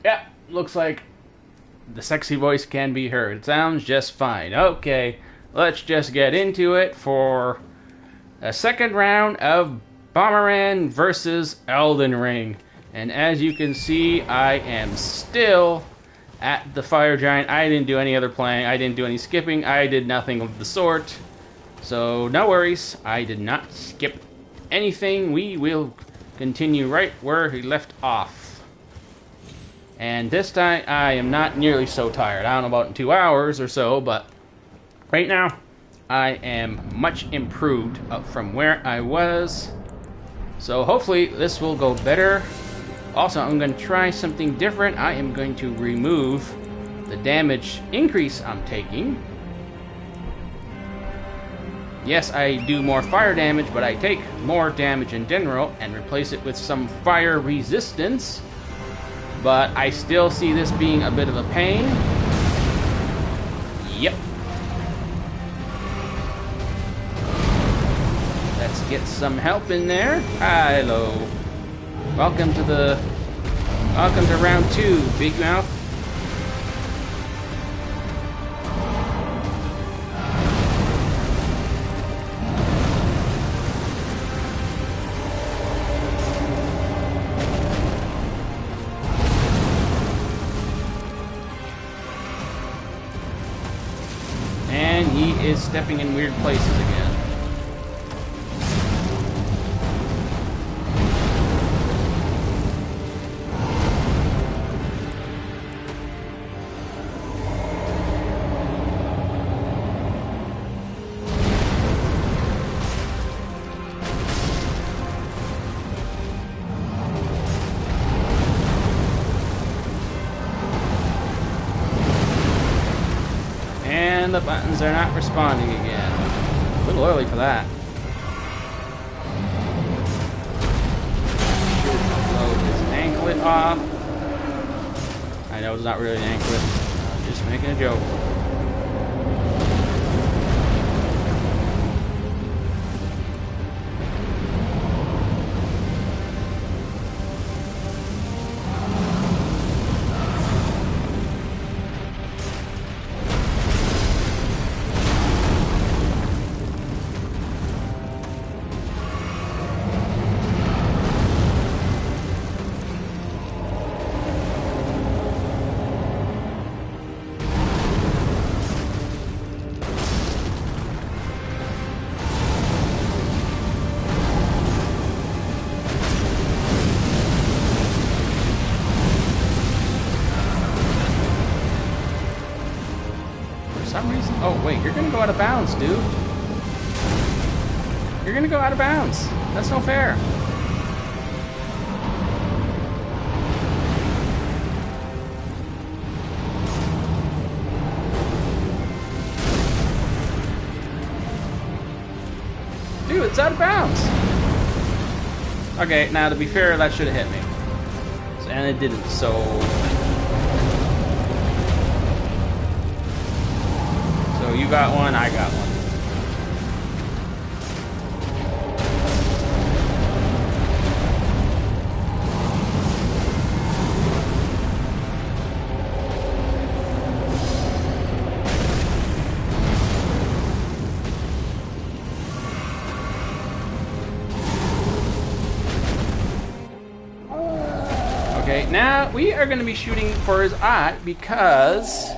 Yeah, looks like the sexy voice can be heard. It sounds just fine. Okay, let's just get into it for a second round of Bomberman versus Elden Ring. And as you can see, I am still at the Fire Giant. I didn't do any other playing. I didn't do any skipping. I did nothing of the sort. So no worries. I did not skip anything. We will continue right where he left off. And this time, I am not nearly so tired. I don't know about in 2 hours or so, but right now, I am much improved up from where I was. So hopefully, this will go better. Also, I'm going to try something different. I am going to remove the damage increase I'm taking. Yes, I do more fire damage, but I take more damage in general and replace it with some fire resistance. But I still see this being a bit of a pain. Yep. Let's get some help in there. Hello. Welcome to round 2, Big Mouth. And he is stepping in weird places again. And the buttons are not responding again. A little early for that. Should load this anklet off. I know it's not really an anklet. I'm just making a joke. Some reason. Oh, wait, you're gonna go out of bounds, dude. You're gonna go out of bounds. That's no fair. Dude, it's out of bounds. Okay, now to be fair, that should have hit me. And it didn't, so. So you got one, I got one. Okay, now we are going to be shooting for his eye because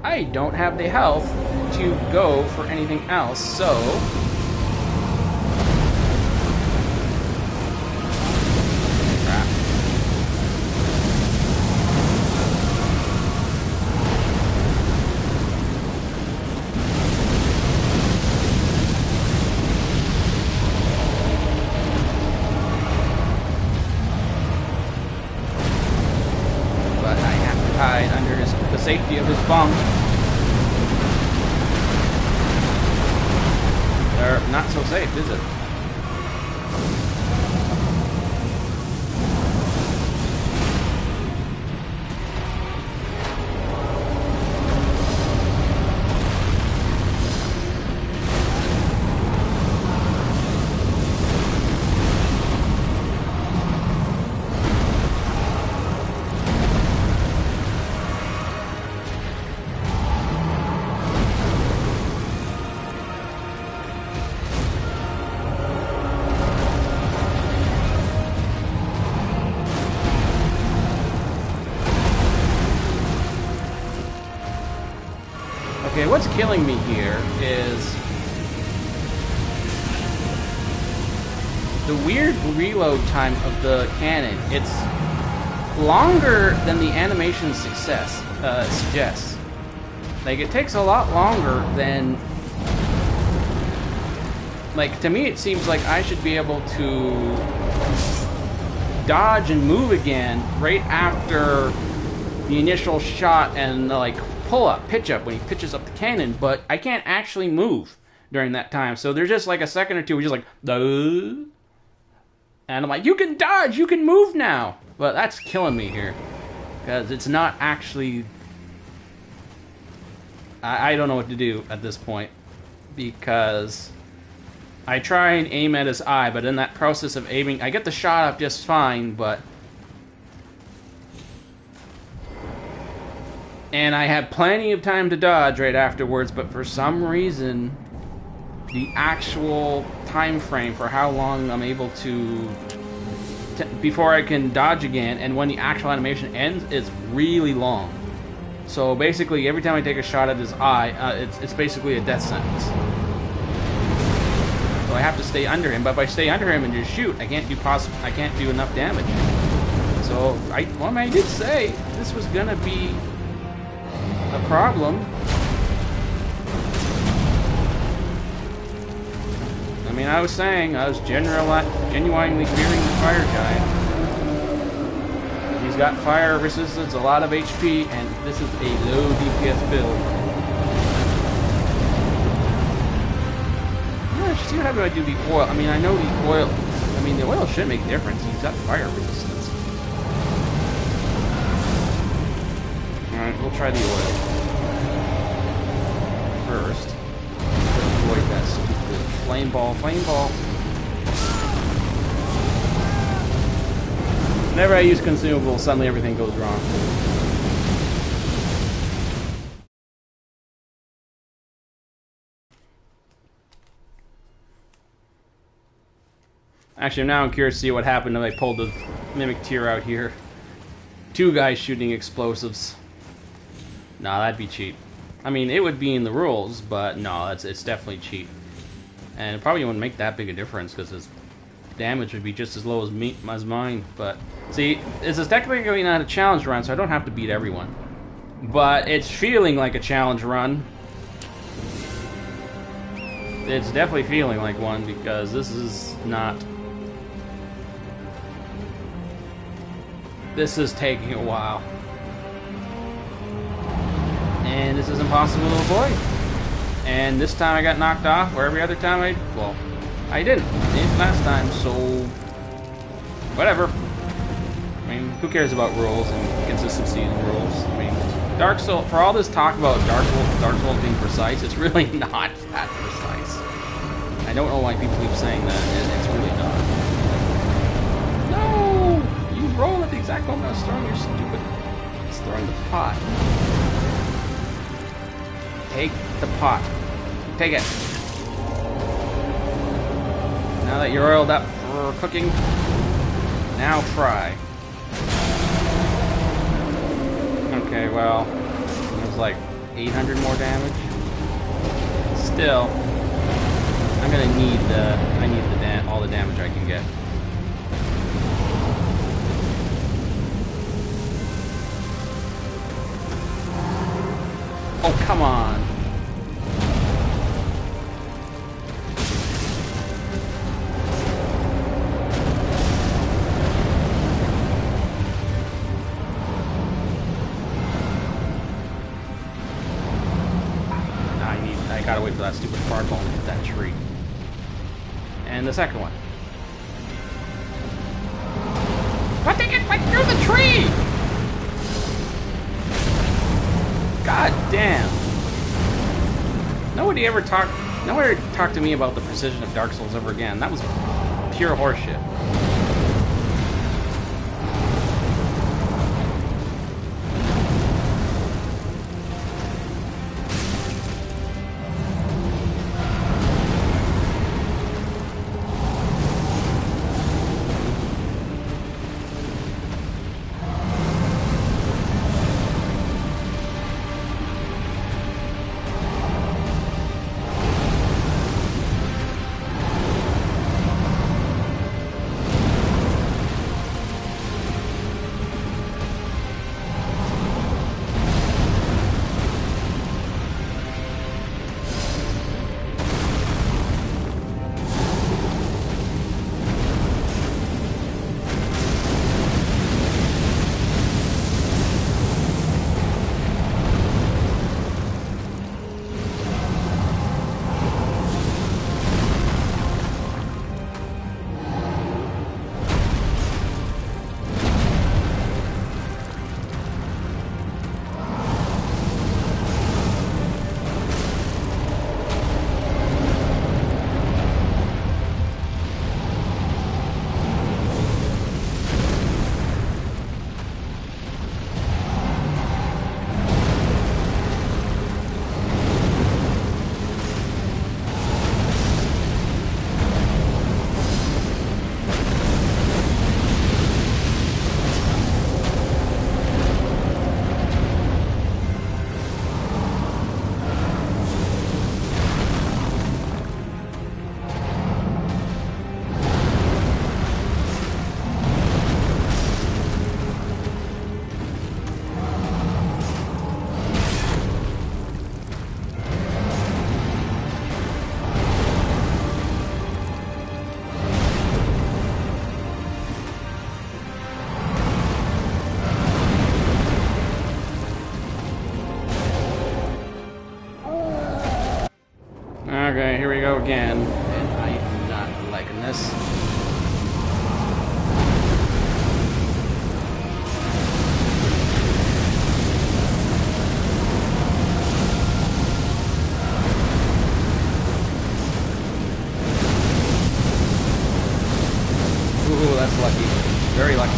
I don't have the health to go for anything else, so. Crap. But I have to hide under the safety of his bunk. They're not so safe, is it? what's killing me here is the weird reload time of the cannon. It's longer than the animation suggests. Like, it takes a lot longer than... Like, to me it seems like I should be able to dodge and move again right after the initial shot and the, like, pull-up, pitch-up when he pitches up the cannon, but I can't actually move during that time. So there's just like a second or two where you're just like, duh. And I'm like, you can dodge, you can move now. But that's killing me here. Because it's not actually... I don't know what to do at this point. Because I try and aim at his eye, but in that process of aiming, I get the shot up just fine, but... And I had plenty of time to dodge right afterwards, but for some reason... the actual time frame for how long I'm able to before I can dodge again, and when the actual animation ends, is really long. So basically, every time I take a shot at his eye, it's basically a death sentence. So I have to stay under him, but if I stay under him and just shoot, I can't do enough damage. So I did say this was gonna be a problem. I mean, I was saying, I was genuinely fearing the fire giant. He's got fire resistance, a lot of HP, and this is a low DPS build. See what happens if I do the oil. I mean, I know the oil. I mean, the oil should make a difference. He's got fire resistance. Alright, we'll try the oil first. Avoid that stupid flame ball. Whenever I use consumables, suddenly everything goes wrong. Actually, now I'm curious to see what happened if I pulled the Mimic Tier out here. 2 guys shooting explosives. Nah, that'd be cheap. I mean, it would be in the rules, but no, it's definitely cheap. And it probably wouldn't make that big a difference, because his damage would be just as low as mine. But, see, this is technically not a challenge run, so I don't have to beat everyone. But it's feeling like a challenge run. It's definitely feeling like one, because this is not... This is taking a while. And this is impossible to avoid. And this time I got knocked off, where every other time I didn't. Last time, so... Whatever. I mean, who cares about rules and consistency in rules? I mean, Dark Souls, for all this talk about Dark Souls being precise, it's really not that precise. I don't know why people keep saying that, and it's really not. No! You roll at the exact moment I was throwing your stupid... It's throwing the pot. Take the pot. Take it. Now that you're oiled up for cooking, now fry. Okay, well, there's like 800 more damage. Still, I'm gonna need all the damage I can get. Oh, come on. I gotta wait for that stupid fireball to hit that tree. And the second one. But they get right through the tree! God damn. Nobody talked to me about the precision of Dark Souls ever again. That was pure horseshit. Okay, here we go again. And I am not liking this. Ooh, that's lucky. Very lucky.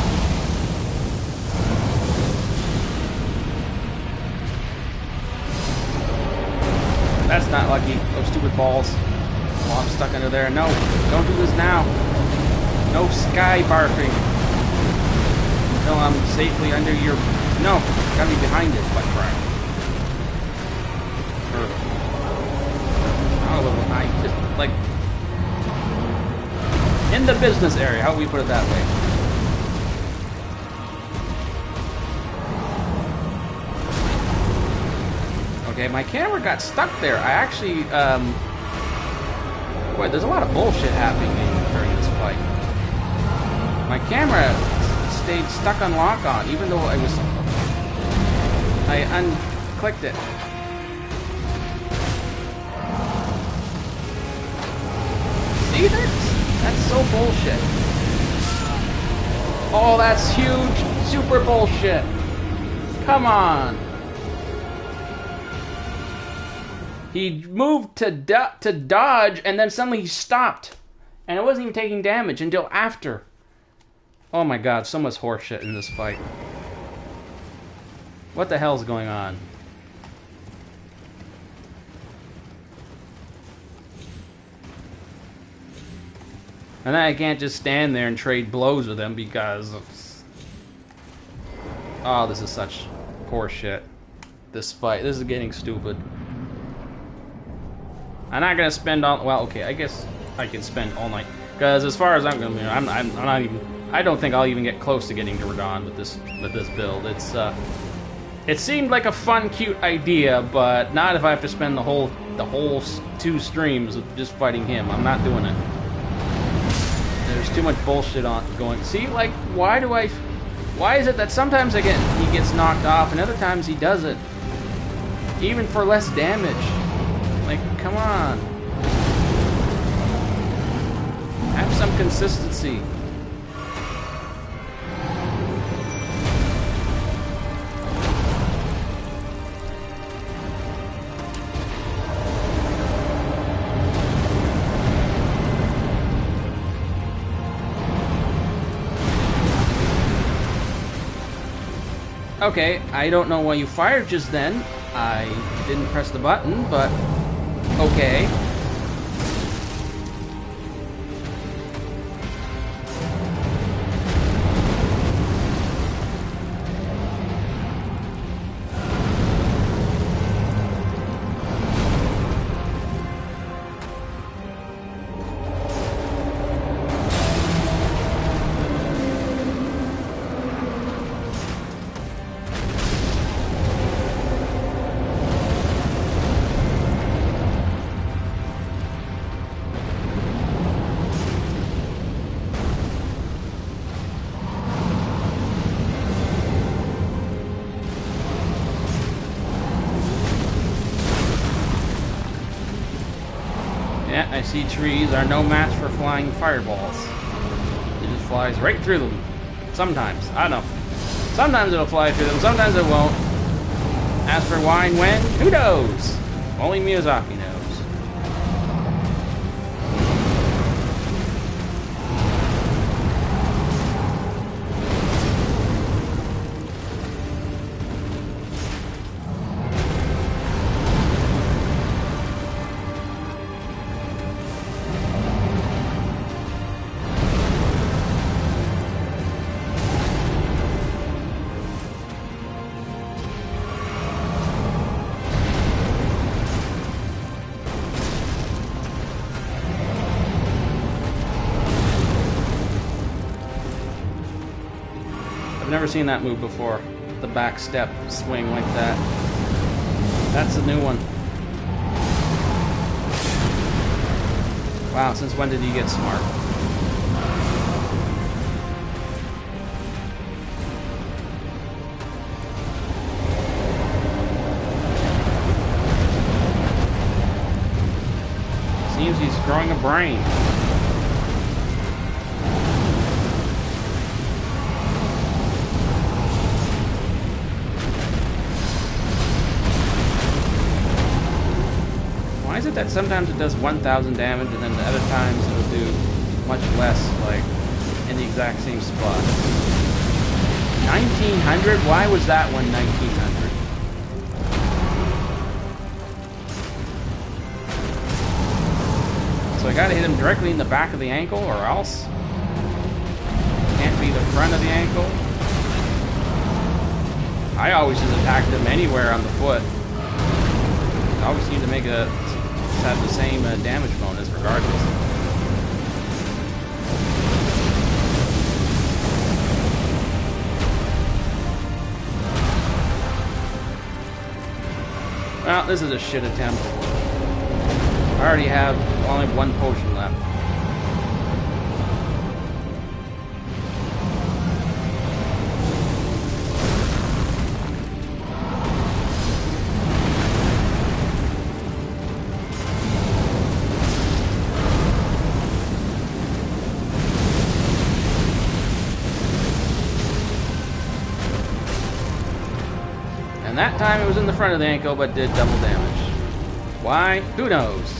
That's not lucky. Those stupid balls. Oh, I'm stuck under there. No, don't do this now. No sky barfing. Until I'm safely under your... No, gotta be behind it. What crap? Not a little behind. Just like... in the business area. How do we put it that way? Okay, my camera got stuck there. I actually, boy, there's a lot of bullshit happening during this fight. My camera stayed stuck on lock-on, even though I unclicked it. See, that's so bullshit. Oh, that's huge, super bullshit. Come on. He moved to dodge, and then suddenly he stopped. And it wasn't even taking damage until after. Oh my god, so much horseshit in this fight. What the hell's going on? And then I can't just stand there and trade blows with him because... oh, this is such horseshit. This fight. This is getting stupid. I'm not gonna spend all. Well, okay, I guess I can spend all night. Because as far as I'm gonna, I'm not even. I don't think I'll even get close to getting to Radon with this build. It's it seemed like a fun, cute idea, but not if I have to spend the whole 2 streams of just fighting him. I'm not doing it. There's too much bullshit going. See, like, why is it that sometimes he gets knocked off and other times he doesn't, even for less damage? Like, come on. Have some consistency. Okay, I don't know why you fired just then. I didn't press the button, but okay. Yeah, I see trees are no match for flying fireballs. It just flies right through them. Sometimes. I don't know. Sometimes it'll fly through them, sometimes it won't. As for why and when, who knows? Only Miyazaki knows. Never seen that move before. The back step swing like that. That's a new one. Wow, since when did he get smart? seems he's growing a brain. Why is it that sometimes it does 1,000 damage and then the other times it'll do much less, like, in the exact same spot? 1900? Why was that one 1900? So I gotta hit him directly in the back of the ankle, or else can't be the front of the ankle. I always just attacked him anywhere on the foot. I always seem to make have the same damage bonus regardless. Well, this is a shit attempt. I already have only one potion left. And that time it was in the front of the ankle, but did double damage. Why? Who knows?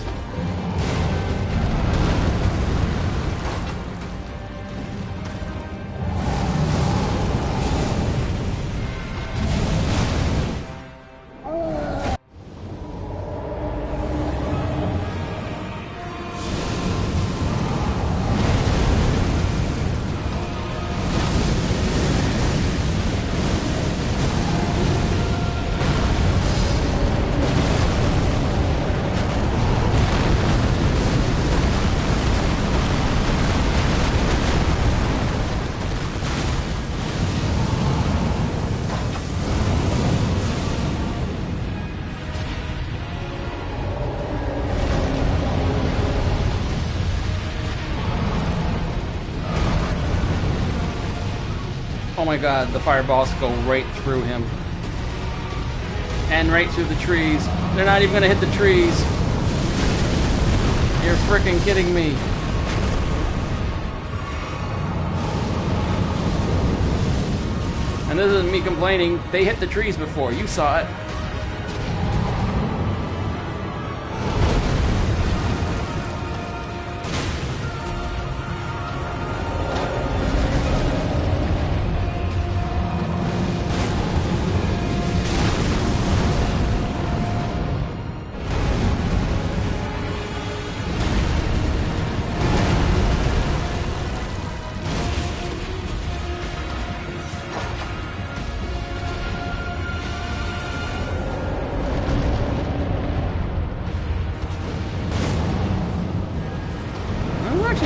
Oh my god, the fireballs go right through him. And right through the trees. They're not even gonna hit the trees. You're freaking kidding me. And this isn't me complaining. They hit the trees before. You saw it.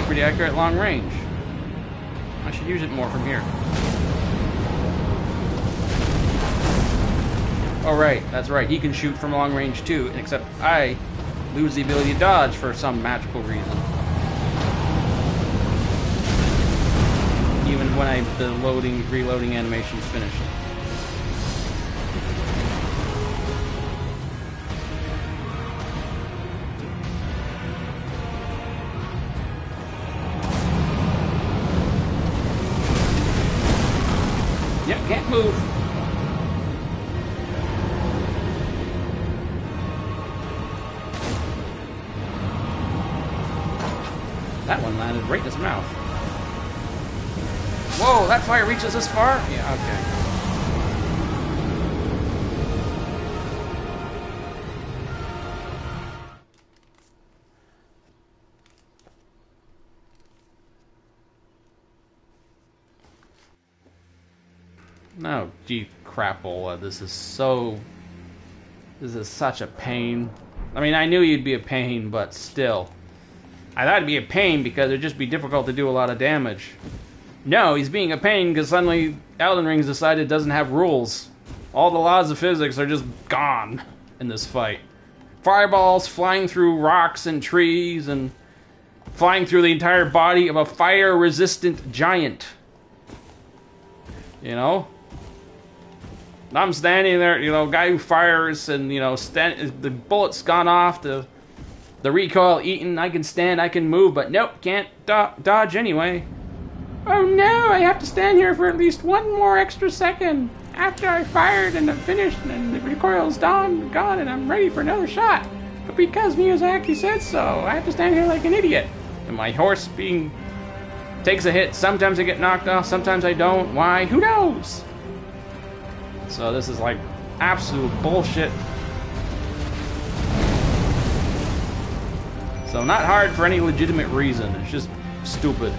Pretty accurate long range. I should use it more from here. Oh right, that's right. He can shoot from long range too, except I lose the ability to dodge for some magical reason. Even when the reloading animation is finished. Can't move. That one landed right in his mouth. Whoa, that fire reaches this far? Yeah, okay. No, gee crapola, this is such a pain. I mean, I knew you'd be a pain, but still. I thought it'd be a pain because it'd just be difficult to do a lot of damage. No, he's being a pain because suddenly Elden Ring's decided it doesn't have rules. All the laws of physics are just gone in this fight. Fireballs flying through rocks and trees and flying through the entire body of a fire-resistant giant. You know? I'm standing there, you know, guy who fires and, you know, the bullet's gone off, the The recoil eaten, I can stand, I can move, but nope, can't dodge anyway. Oh no, I have to stand here for at least one more extra second after I fired and I'm finished and the recoil's gone and I'm ready for another shot. But because Miyazaki said so, I have to stand here like an idiot. And my horse takes a hit. Sometimes I get knocked off, sometimes I don't. Why? Who knows? So this is like absolute bullshit. So not hard for any legitimate reason. It's just stupid.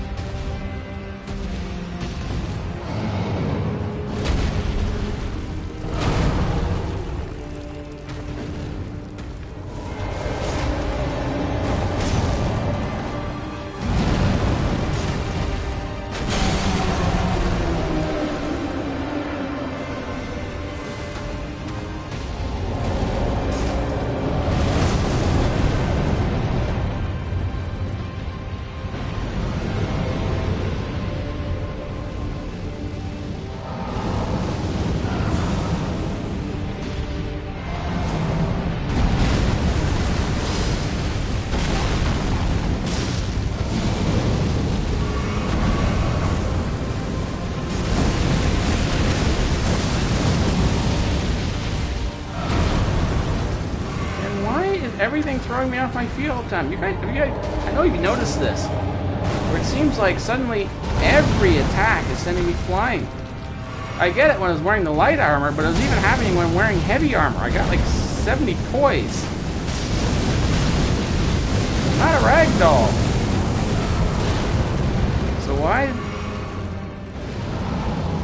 Everything throwing me off my feet all the time. You guys, I know you've noticed this, where it seems like suddenly every attack is sending me flying. I get it when I was wearing the light armor, but it was even happening when I'm wearing heavy armor. I got like 70 poise. Not a ragdoll. So why?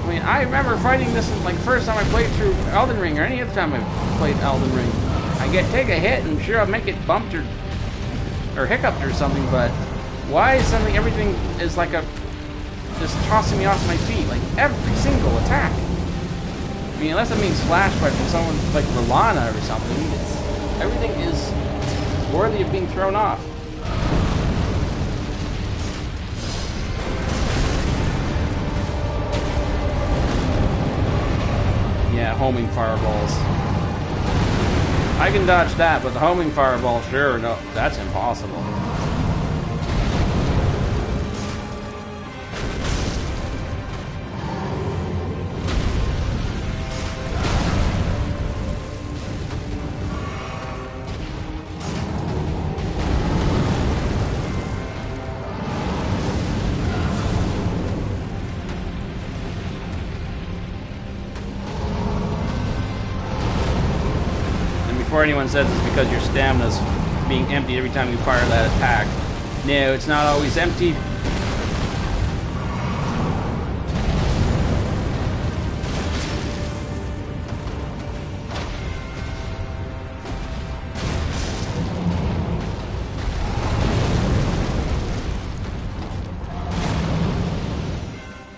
I mean, I remember fighting this like first time I played through Elden Ring, or any other time I played Elden Ring. I take a hit and sure I'll make it bumped or hiccuped or something, but why suddenly everything is like just tossing me off my feet, like every single attack? I mean, unless it means flashback from someone like Rolana or something, everything is worthy of being thrown off. Yeah, homing fireballs. I can dodge that, but the homing fireball, sure, no, that's impossible. Before anyone says it's because your stamina's being empty every time you fire that attack. No, it's not always empty.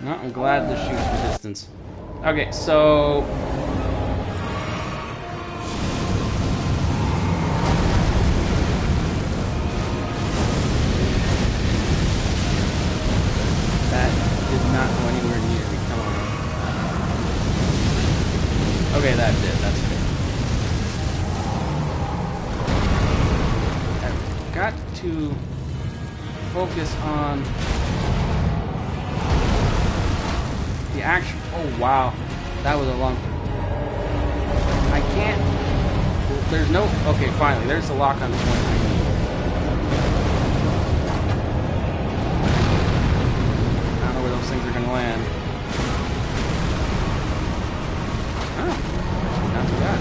No, I'm glad this shoots for distance. Okay, so okay, that did. That's good. I've got to focus on the action. Oh, wow. That was a long... I can't... There's no... Okay, finally. There's the lock on the point I need. I don't know where those things are going to land. Not too bad.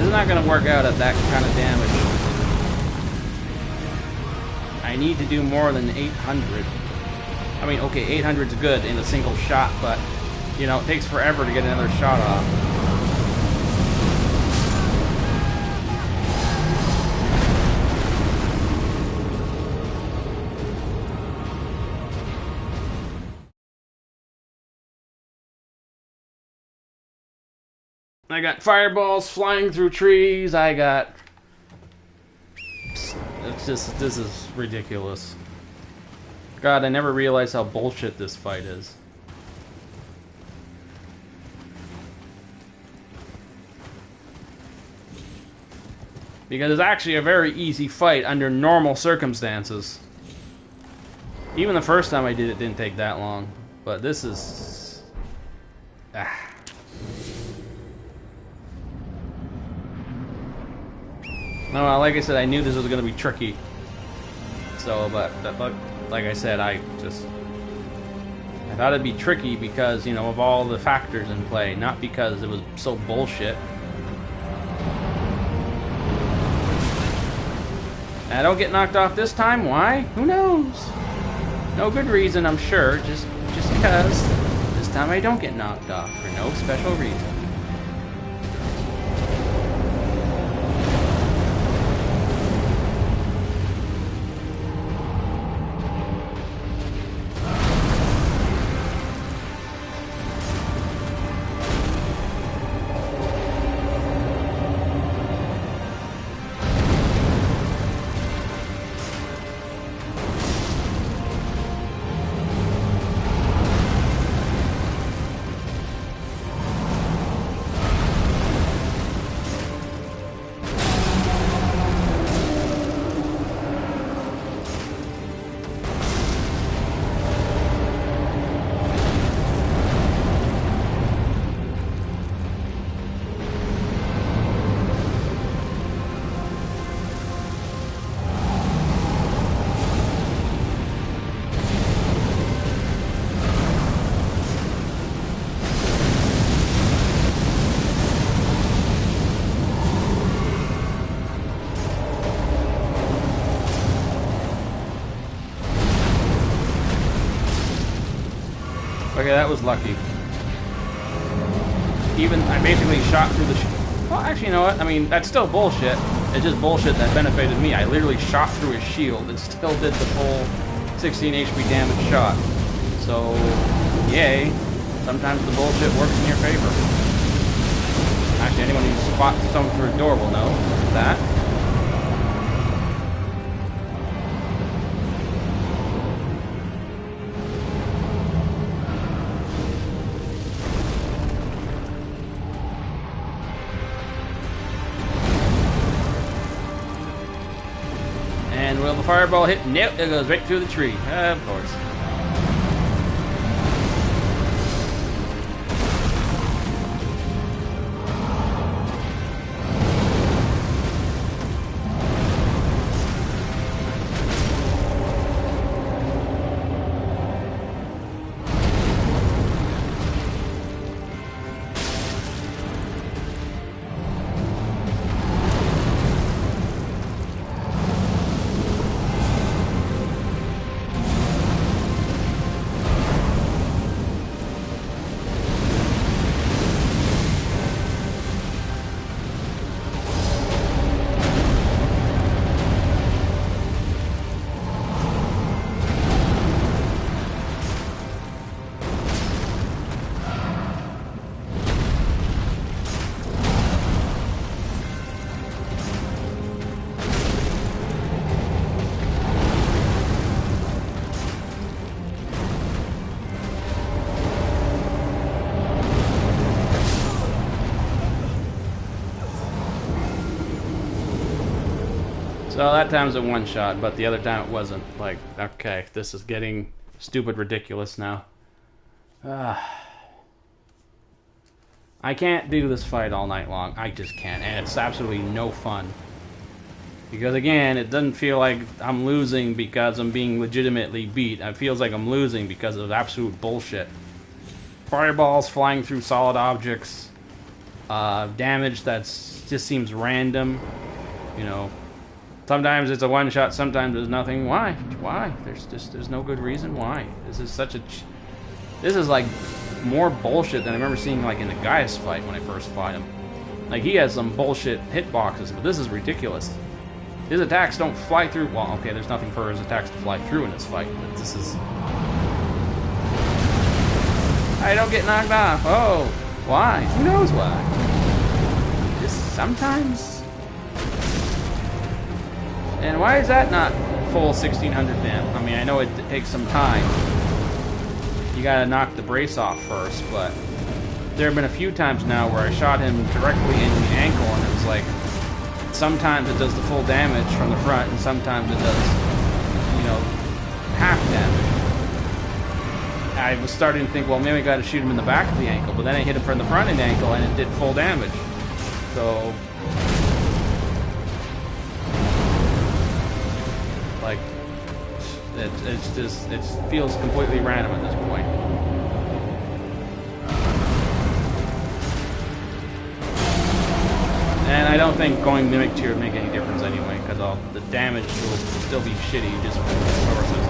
this is not going to work out at that kind of damage. I need to do more than 800. I mean, okay, 800 is good in a single shot, but, you know, it takes forever to get another shot off. I got fireballs flying through trees. I got... It's just... This is ridiculous. God, I never realized how bullshit this fight is. Because it's actually a very easy fight under normal circumstances. Even the first time I did it didn't take that long. But this is... No, well, like I said, I knew this was going to be tricky. So, but like I said, I thought it'd be tricky because, you know, of all the factors in play, not because it was so bullshit. And I don't get knocked off this time. Why? Who knows? No good reason, I'm sure. Just because this time I don't get knocked off for no special reason. Okay, that was lucky. Even, I basically shot through the... Well, actually, you know what? I mean, that's still bullshit. It's just bullshit that benefited me. I literally shot through his shield. It still did the full 16 HP damage shot. So, yay. Sometimes the bullshit works in your favor. Actually, anyone who spots someone through a door will know that. And will the fireball hit? Nope, it goes right through the tree. Of course. So that time was a one shot, but the other time it wasn't. Like, okay, this is getting stupid ridiculous now. I can't do this fight all night long. I just can't, and it's absolutely no fun. Because again, it doesn't feel like I'm losing because I'm being legitimately beat. It feels like I'm losing because of absolute bullshit. Fireballs flying through solid objects. damage that's just seems random. You know, sometimes it's a one shot, sometimes there's nothing. Why? Why? There's no good reason why. This is such a this is like more bullshit than I remember seeing like in the Gaius fight when I first fought him. Like he has some bullshit hitboxes, but this is ridiculous. His attacks don't fly through. Well, okay, there's nothing for his attacks to fly through in this fight, but this is. I don't get knocked off. Oh, why? Who knows why? Just sometimes. And why is that not full 1600 damn? I mean, I know it takes some time. You gotta knock the brace off first, but there have been a few times now where I shot him directly in the ankle, and it was like sometimes it does the full damage from the front, and sometimes it does, you know, half damage. I was starting to think, well, maybe I gotta shoot him in the back of the ankle, but then I hit him from the front of the ankle, and it did full damage. So, like, it's just, it feels completely random at this point. And I don't think going Mimic Tier would make any difference anyway, because the damage will still be shitty just from the sources.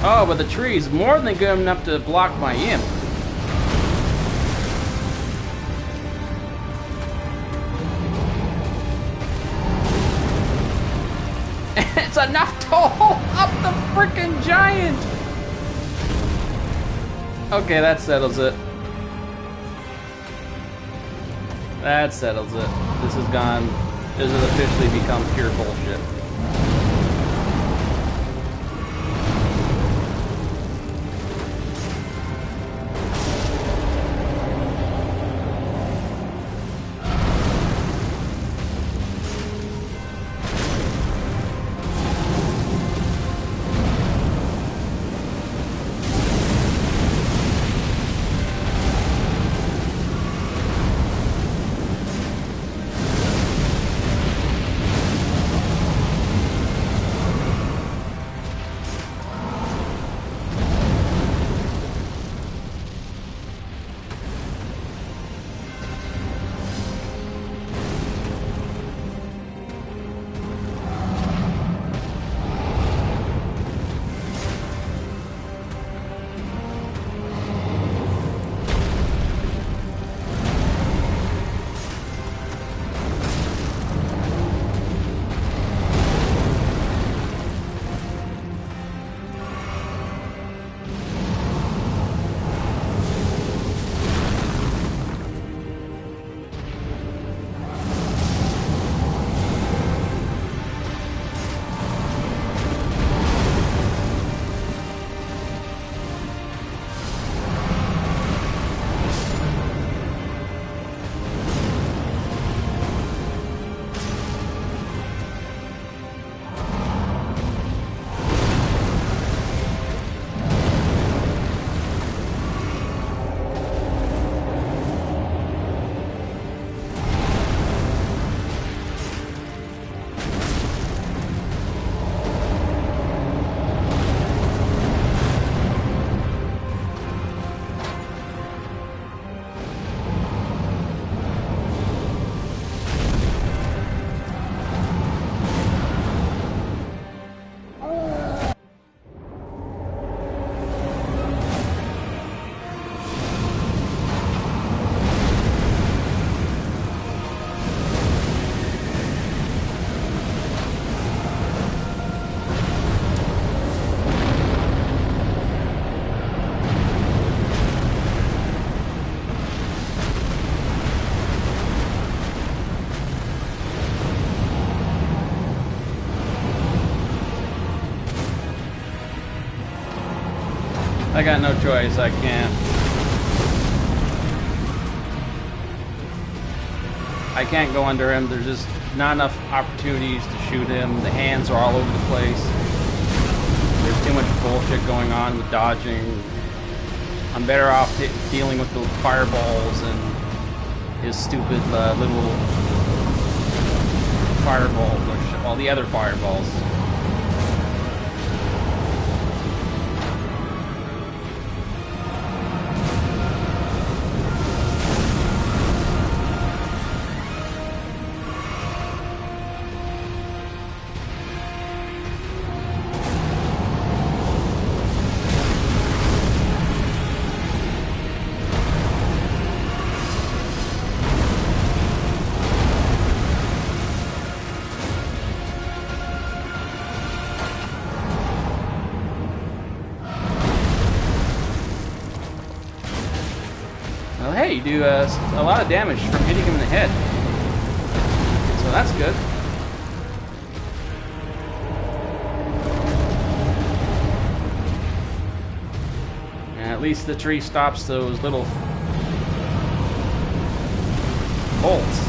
Oh, but the tree's more than good enough to block my imp. It's enough to hold up the frickin' giant! Okay, that settles it. That settles it. This has gone... This has officially become pure bullshit. I got no choice, I can't. I can't go under him, there's just not enough opportunities to shoot him. The hands are all over the place. There's too much bullshit going on with dodging. I'm better off dealing with the fireballs and his stupid little fireballs, or all the other fireballs. Hey, you do a lot of damage from hitting him in the head. So that's good. And at least the tree stops those little bolts.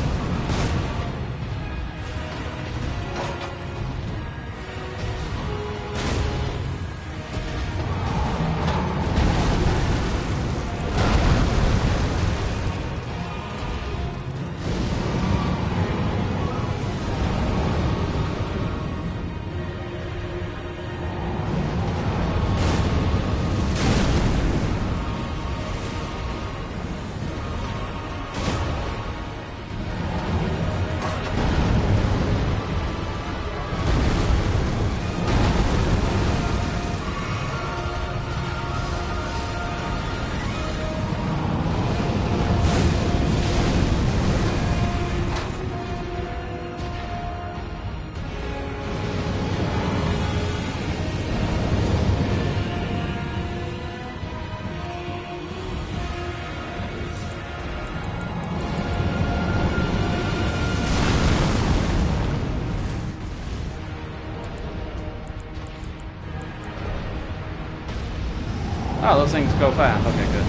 Oh, those things go fast. Okay, good.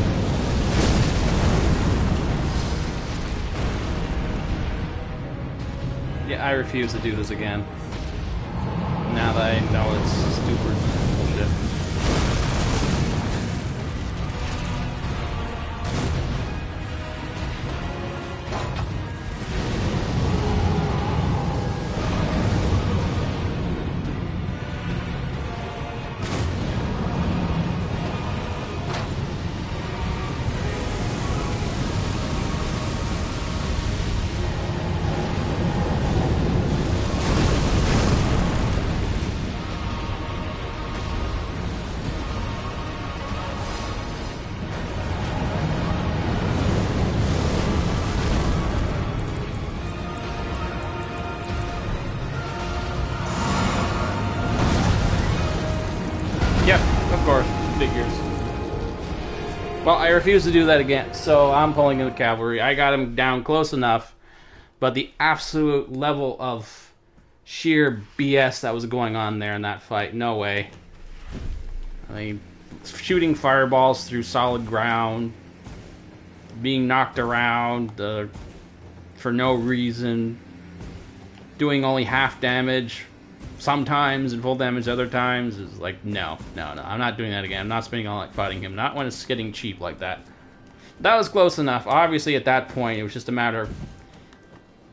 Yeah, I refuse to do this again. Now that I know it's stupid bullshit. Yep, of course, figures. Well, I refuse to do that again, so I'm pulling in the cavalry. I got him down close enough, but the absolute level of sheer BS that was going on there in that fight, no way. I mean, shooting fireballs through solid ground, being knocked around for no reason, doing only half damage sometimes and full damage other times is like, no, I'm not doing that again. I'm not spending all night fighting him, not when it's getting cheap like that. That was close enough. Obviously at that point it was just a matter of,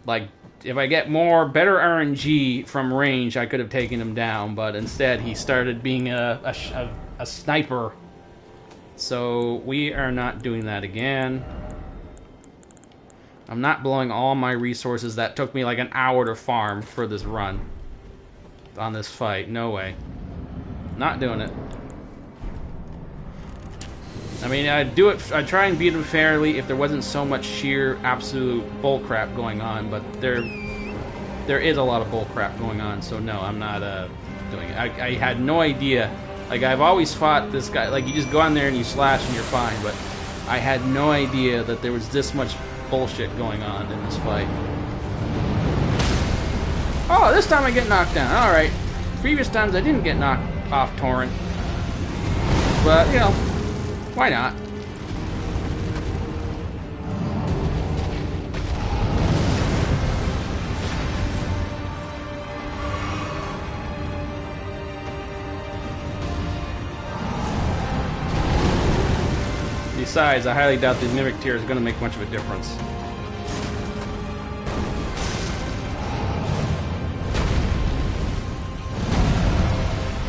like, if I get better RNG from range, I could have taken him down, but instead he started being a sniper. So we are not doing that again. I'm not blowing all my resources that took me like an hour to farm for this run on this fight. No way. Not doing it. I mean, I'd try and beat him fairly if there wasn't so much sheer absolute bullcrap going on, but there is a lot of bullcrap going on, so no, I'm not doing it. I had no idea. Like, I've always fought this guy, like, you just go on there and you slash and you're fine, but I had no idea that there was this much bullshit going on in this fight. Oh, this time I get knocked down. Alright. Previous times I didn't get knocked off Torrent. But, you know, Why not? Besides, I highly doubt the Mimic Tear is going to make much of a difference.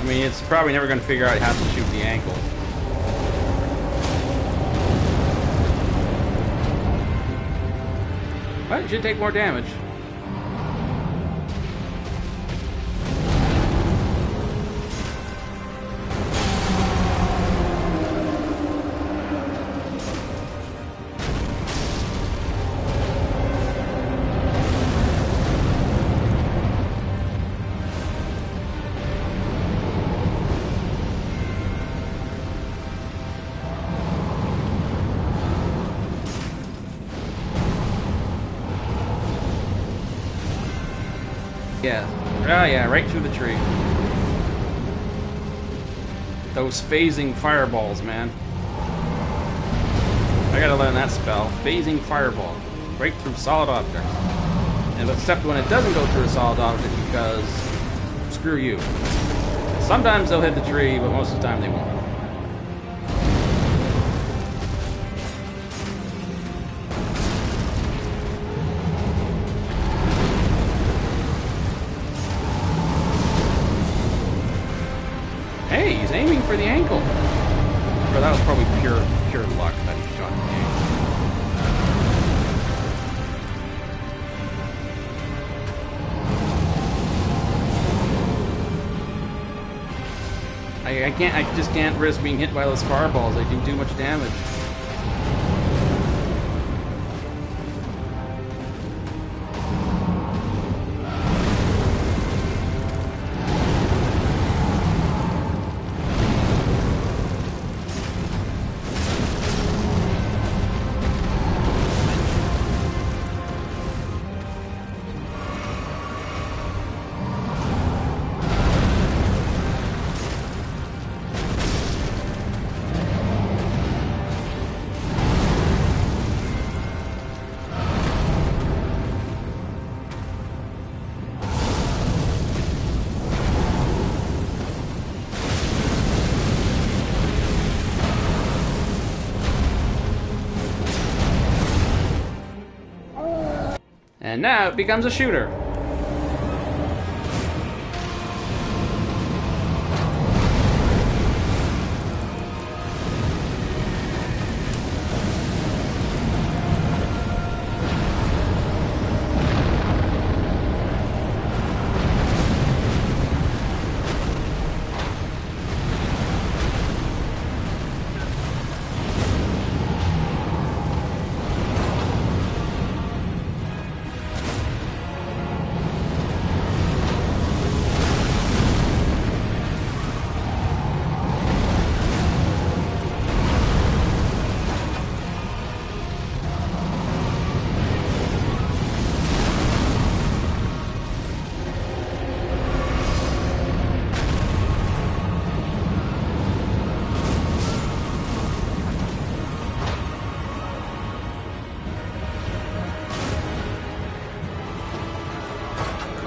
I mean, it's probably never going to figure out how to shoot the ankle. But it should take more damage. Yeah. Oh yeah, right through the tree. Those phasing fireballs, man. I gotta learn that spell. Phasing fireball. Right through solid objects. And except when it doesn't go through a solid object because screw you. Sometimes they'll hit the tree, but most of the time they won't. Hey, he's aiming for the ankle. Or that was probably pure luck that he shot the ankle. I just can't risk being hit by those fireballs. They do too much damage. And now it becomes a shooter.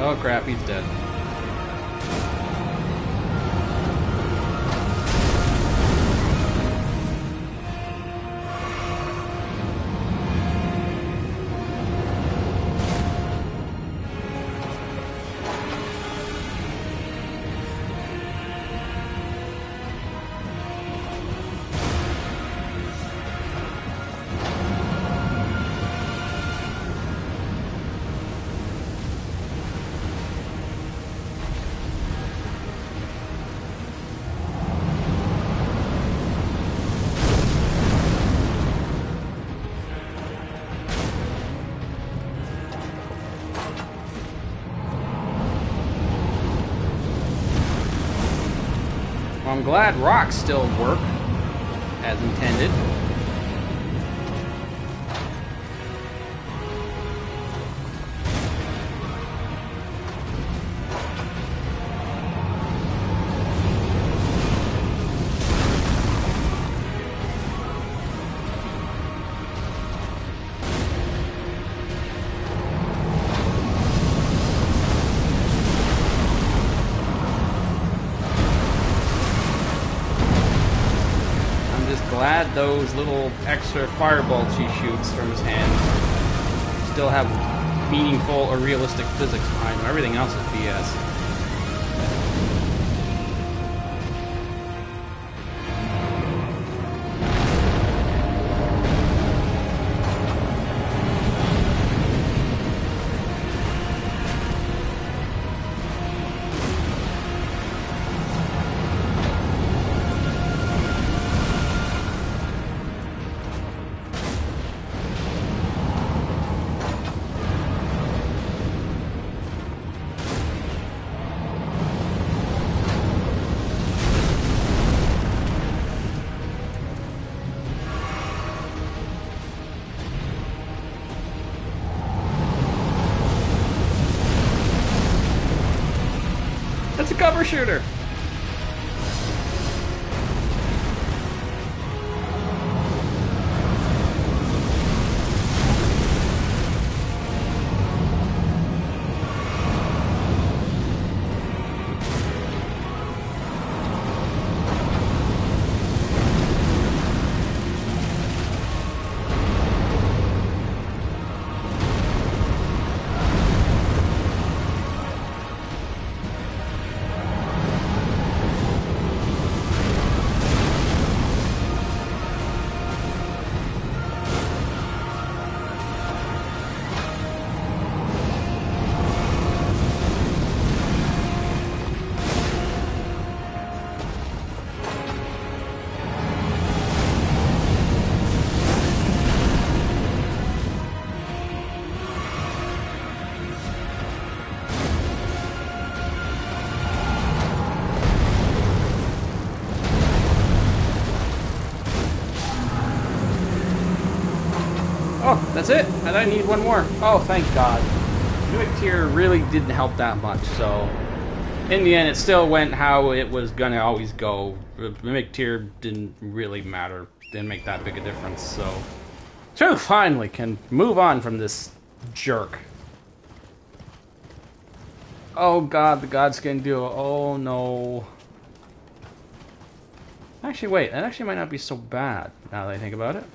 Oh crap, he's dead. I'm glad rocks still work as intended. glad those little extra firebolts he shoots from his hand still have meaningful or realistic physics behind them. Everything else is BS. That's a cover shooter! Oh, that's it? And I need one more. Oh, thank God. Mimic Tier really didn't help that much, so... In the end, it still went how it was gonna always go. Mimic Tier didn't really matter. Didn't make that big a difference, so finally can move on from this jerk. Oh God, the Godskin Duo. Oh no. Actually, wait. That actually might not be so bad, now that I think about it.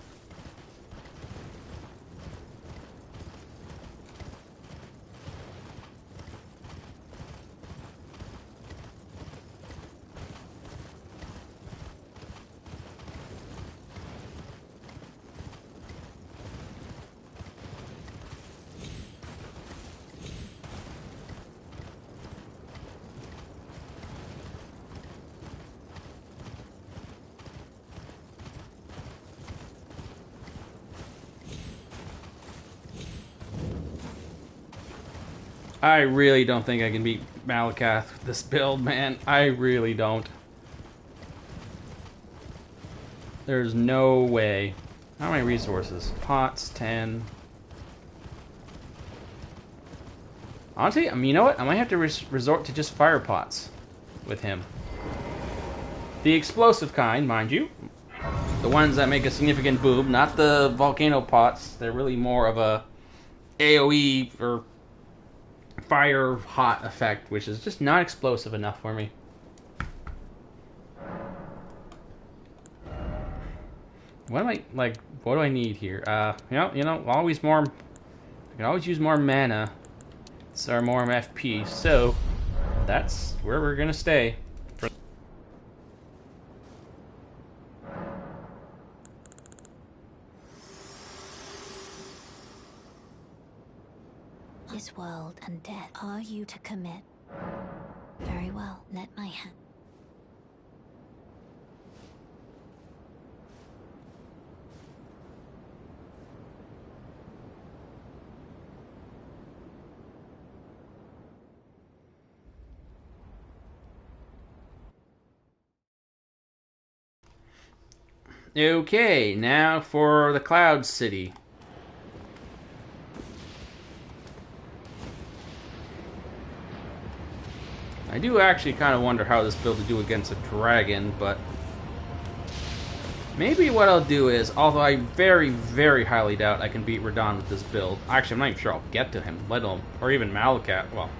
I really don't think I can beat Malakath with this build, man. I really don't. There's no way. How many resources? Pots, 10. Honestly, I mean, you know what? I might have to resort to just fire pots with him. The explosive kind, mind you. The ones that make a significant boom, not the volcano pots. They're really more of a AoE or fire hot effect, which is just not explosive enough for me. What am I, like, what do I need here? Always more, I can always use more mana, or more FP, so that's where we're gonna stay. This world and death are you to commit? Very well, let my hand. Okay, now for the Cloud City. I do actually kind of wonder how this build will do against a dragon, but maybe what I'll do is, although I very, very highly doubt I can beat Radahn with this build. Actually, I'm not even sure I'll get to him, let alone, or even Malakath. Well,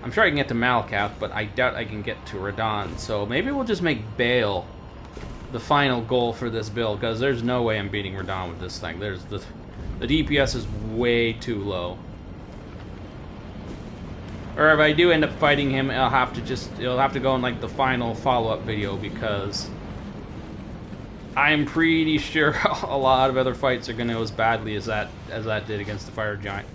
I'm sure I can get to Malakath, but I doubt I can get to Radahn. So maybe we'll just make Bale the final goal for this build, because there's no way I'm beating Radahn with this thing. There's the DPS is way too low. Or if I do end up fighting him, it'll have to go in like the final follow-up video, because I'm pretty sure a lot of other fights are going to go as badly as that did against the Fire Giant.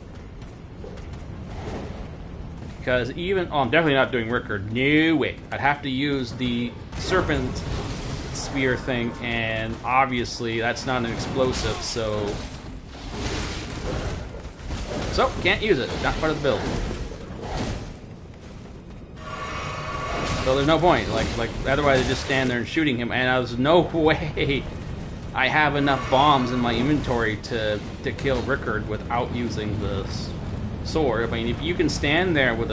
Because I'm definitely not doing Rickard. No way. I'd have to use the Serpent Spear thing, and obviously that's not an explosive, so can't use it. Not part of the build. So there's no point. Like otherwise I just stand there and shooting him, and there's no way I have enough bombs in my inventory to kill Rickard without using the sword. I mean, if you can stand there with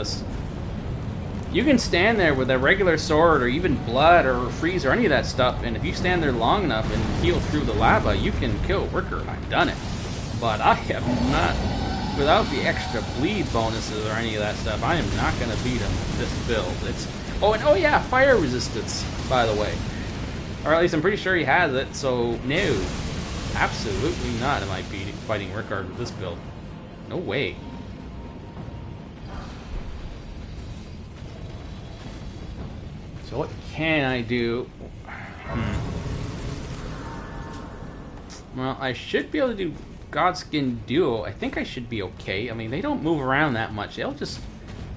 a regular sword, or even blood or freeze or any of that stuff, and if you stand there long enough and heal through the lava, you can kill Rickard. I've done it, but I have not. Without the extra bleed bonuses or any of that stuff, I am not going to beat him with this build. Oh yeah, fire resistance, by the way. Or at least I'm pretty sure he has it, so no. Absolutely not am I fighting Rickard with this build. No way. So what can I do? Well, I should be able to do Godskin Duo. I think I should be okay. I mean, they don't move around that much. They'll just,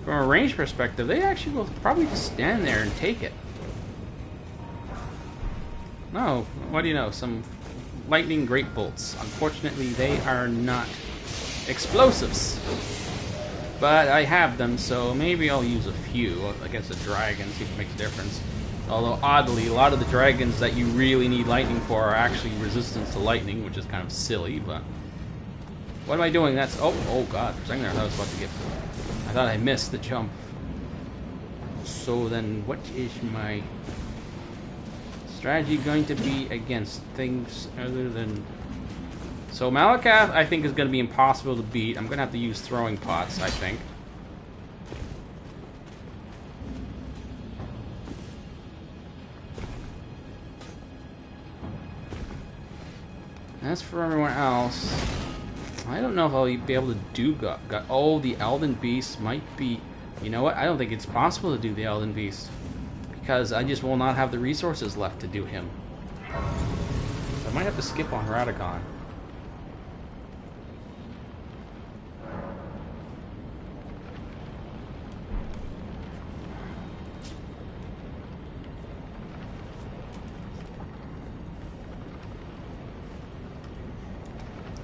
from a range perspective, they actually will probably just stand there and take it. No, what do you know? Some lightning great bolts. Unfortunately, they are not explosives. But I have them, so maybe I'll use a few against a dragon, see if it makes a difference. Although, oddly, a lot of the dragons that you really need lightning for are actually resistant to lightning, which is kind of silly, but... What am I doing? That's... Oh god, for a second there, I thought I was about to get... I thought I missed the jump. So then, what is my strategy going to be against things other than... So Malakath, I think, is going to be impossible to beat. I'm going to have to use throwing pots, I think. As for everyone else, I don't know if I'll be able to do Oh, the Elden Beast might be... You know what? I don't think it's possible to do the Elden Beast, because I just will not have the resources left to do him. So I might have to skip on Radagon.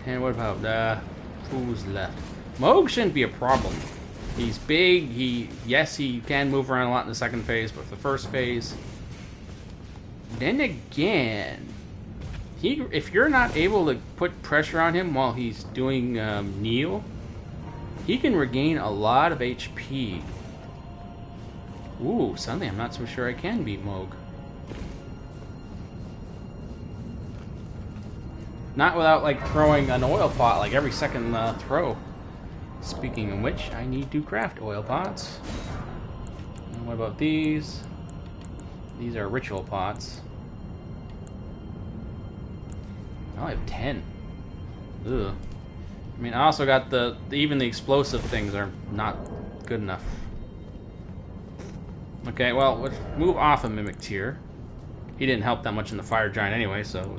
And what about who's left? Moog shouldn't be a problem. He's big. Yes, he can move around a lot in the second phase, but the first phase. Then again, if you're not able to put pressure on him while he's doing kneel, he can regain a lot of HP. Ooh, suddenly I'm not so sure I can beat Moog. Not without, like, throwing an oil pot, like, every second throw. Speaking of which, I need to craft oil pots. And what about these? These are ritual pots. I only have 10. Ugh. I mean, I also got even the explosive things are not good enough. Okay, well, let's move off of Mimic Tier. He didn't help that much in the Fire Giant anyway, so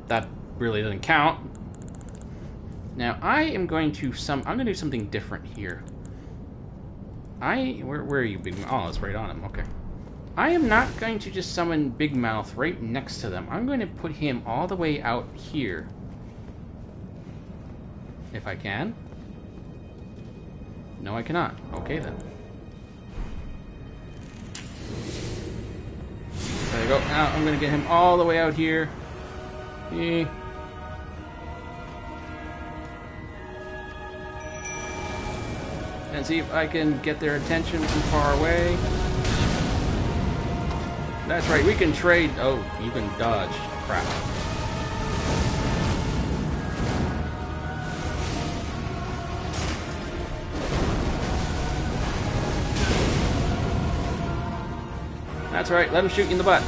that really doesn't count. Now I am going to I'm going to do something different here. Where are you, Big Mouth? Oh, it's right on him. Okay. I am not going to just summon Big Mouth right next to them. I'm going to put him all the way out here, if I can. No, I cannot. Okay then. There you go. Now I'm going to get him all the way out here. And see if I can get their attention from far away. That's right, we can trade. Oh, you can dodge. Crap. That's right, let him shoot you in the butt.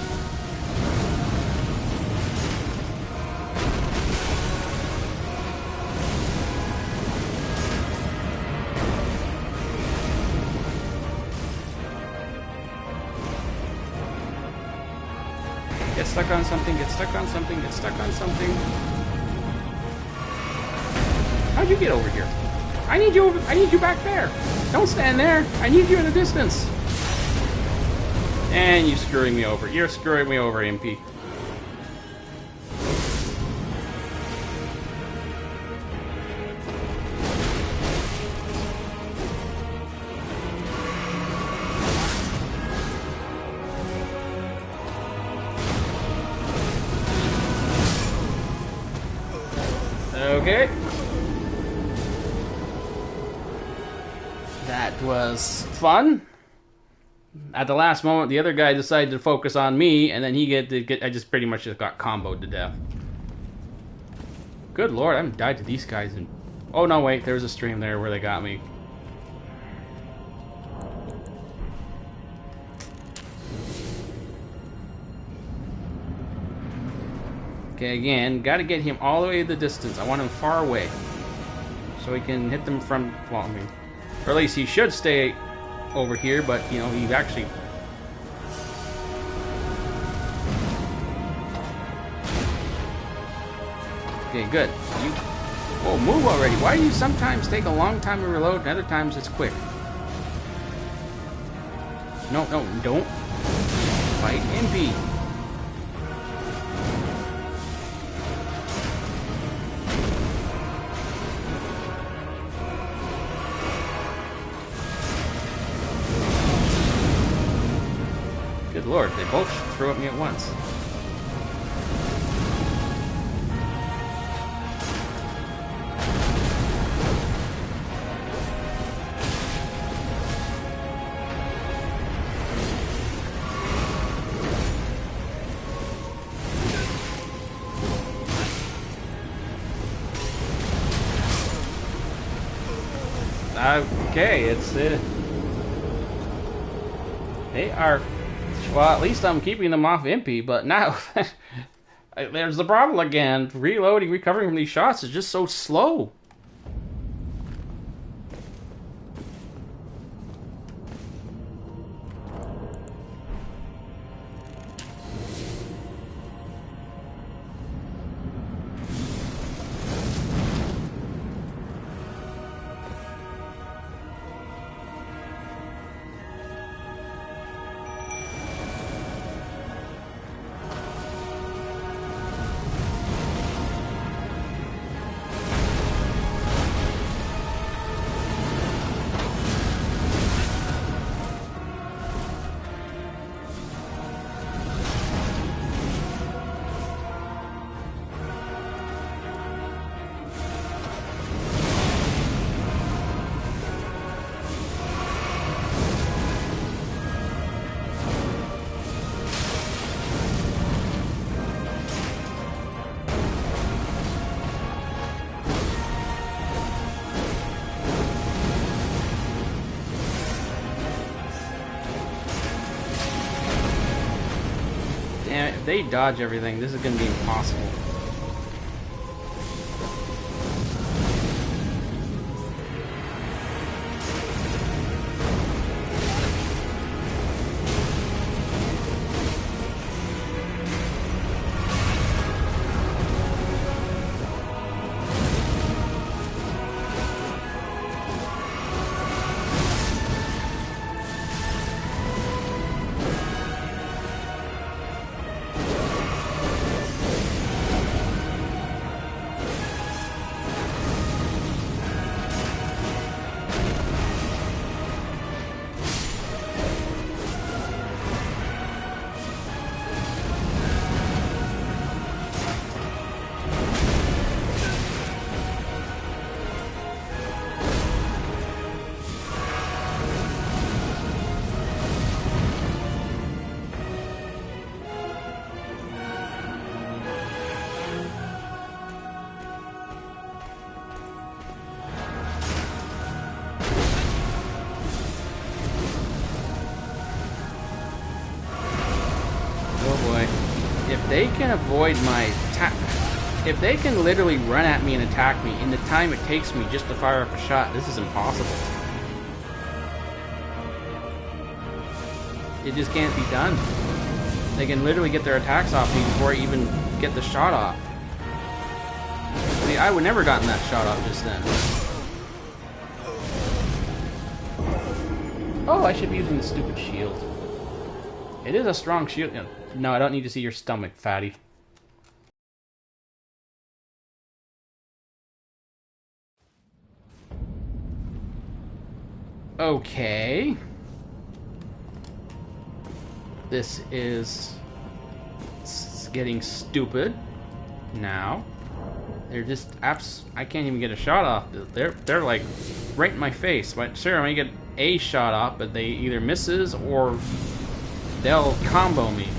Get stuck on something, get stuck on something, get stuck on something. How'd you get over here? I need you back there. Don't stand there. I need you in the distance. And you're screwing me over. You're screwing me over, MP. Okay. That was fun. At the last moment, the other guy decided to focus on me, and then I just pretty much just got comboed to death. Good lord, I haven't died to these guys in... Oh no, wait, there's a stream there where they got me. Okay, again, gotta get him all the way to the distance. I want him far away. So he can hit them from... Well, I mean... Or at least he should stay over here, but, you know, he actually... Okay, good. You... Whoa, move already. Why do you sometimes take a long time to reload and other times it's quick? No, don't. Fight MP. Good lord, they both threw at me at once. Okay, it's they are... Well, at least I'm keeping them off MP, but now there's the problem again. Reloading, recovering from these shots is just so slow. Damn it, if they dodge everything, this is going to be impossible. If they can avoid my attack, if they can literally run at me and attack me in the time it takes me just to fire up a shot, this is impossible. It just can't be done. They can literally get their attacks off me before I even get the shot off. See, I would never gotten that shot off just then. Oh, I should be using the stupid shield. It is a strong shield. No, I don't need to see your stomach, fatty. Okay. This is getting stupid now. They're just I can't even get a shot off. They're like right in my face. But sure, I may get a shot off, but they either misses or they'll combo me.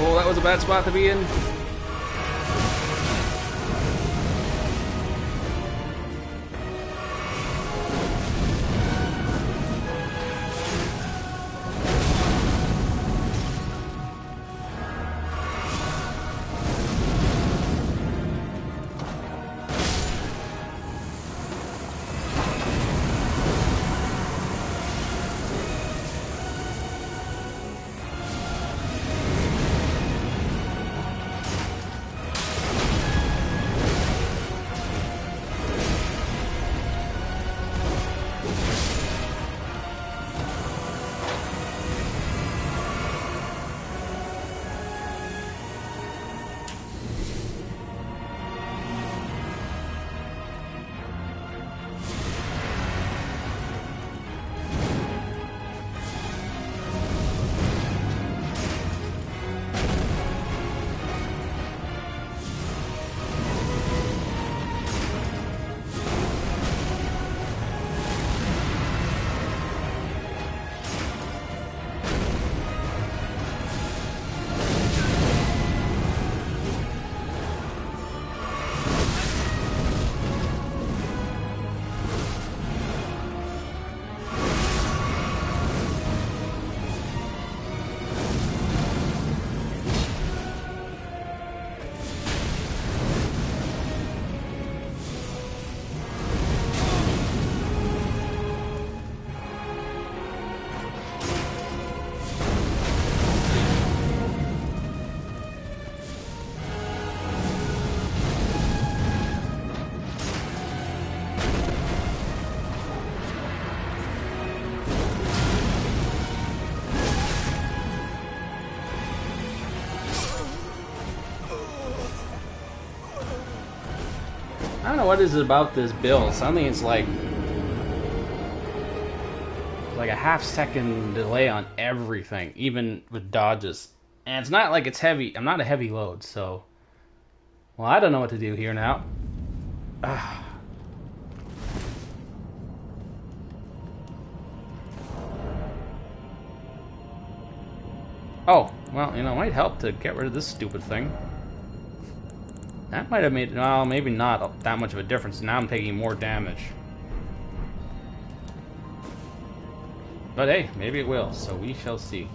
Oh, that was a bad spot to be in. I don't know what is it about this build. Something it's like a half-second delay on everything, even with dodges. And it's not like it's heavy. I'm not a heavy load, so... Well, I don't know what to do here now. Oh, Well, you know, it might help to get rid of this stupid thing. That might have made, well, maybe not that much of a difference. Now I'm taking more damage. But hey, maybe it will, so we shall see.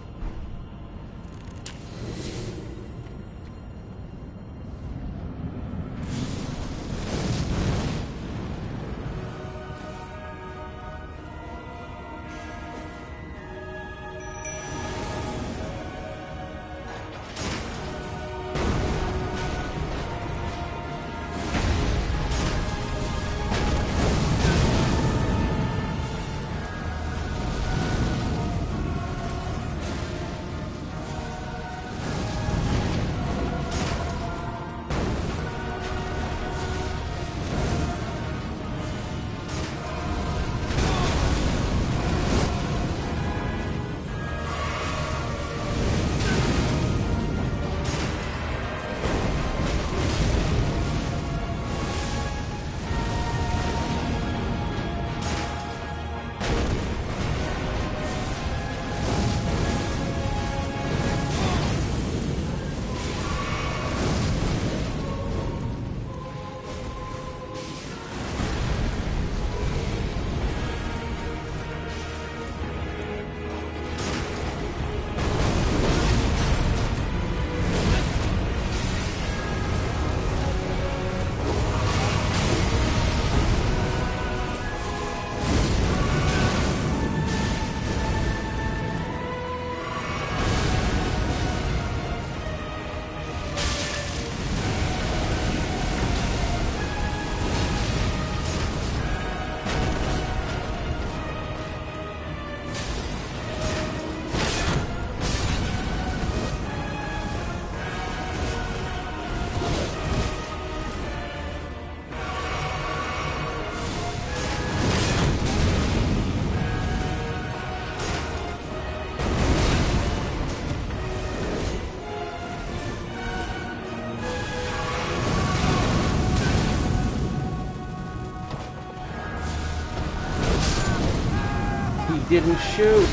Didn't shoot.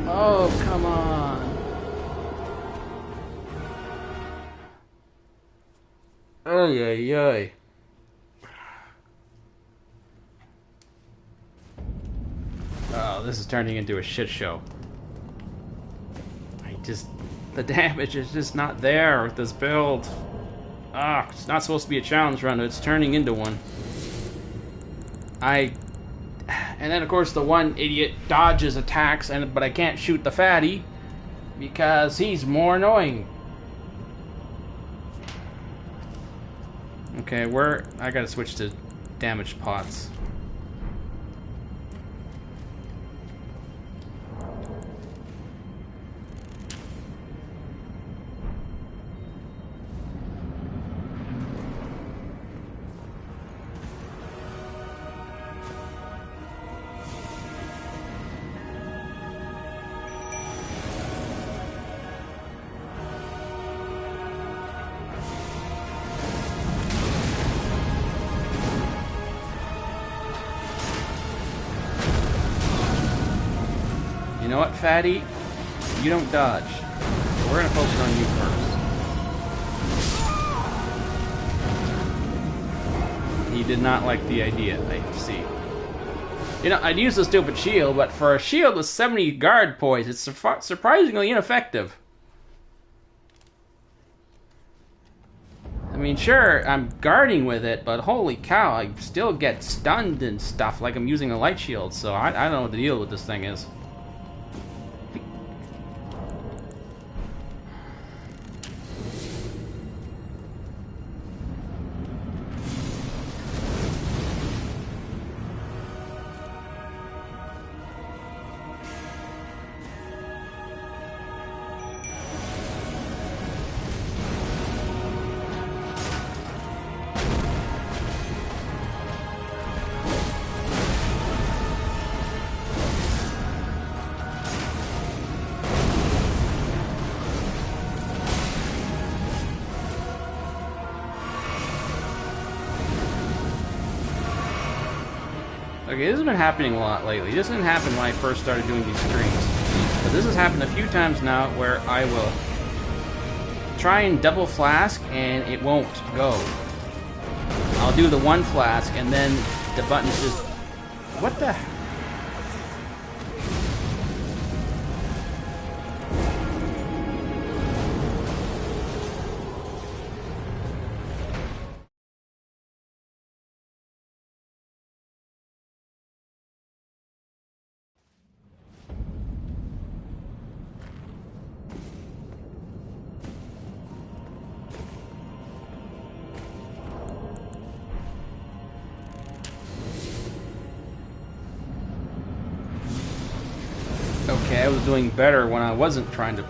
Oh, come on. Ay, ay, ay. Oh, this is turning into a shit show. The damage is just not there with this build. Ah, it's not supposed to be a challenge run, but it's turning into one. And then, of course, the one idiot dodges attacks, but I can't shoot the fatty because he's more annoying. Okay, I gotta switch to damaged pots. You know what, fatty? You don't dodge. We're gonna focus on you first. He did not like the idea, I see. You know, I'd use the stupid shield, but for a shield with 70 guard poise, it's surprisingly ineffective. I mean, sure, I'm guarding with it, but holy cow, I still get stunned and stuff like I'm using a light shield, so I don't know what the deal with this thing is. Okay, this has been happening a lot lately. This didn't happen when I first started doing these streams. But this has happened a few times now where I will try and double flask and it won't go. I'll do the one flask and then the button just... What the... Okay, I was doing better when I wasn't trying to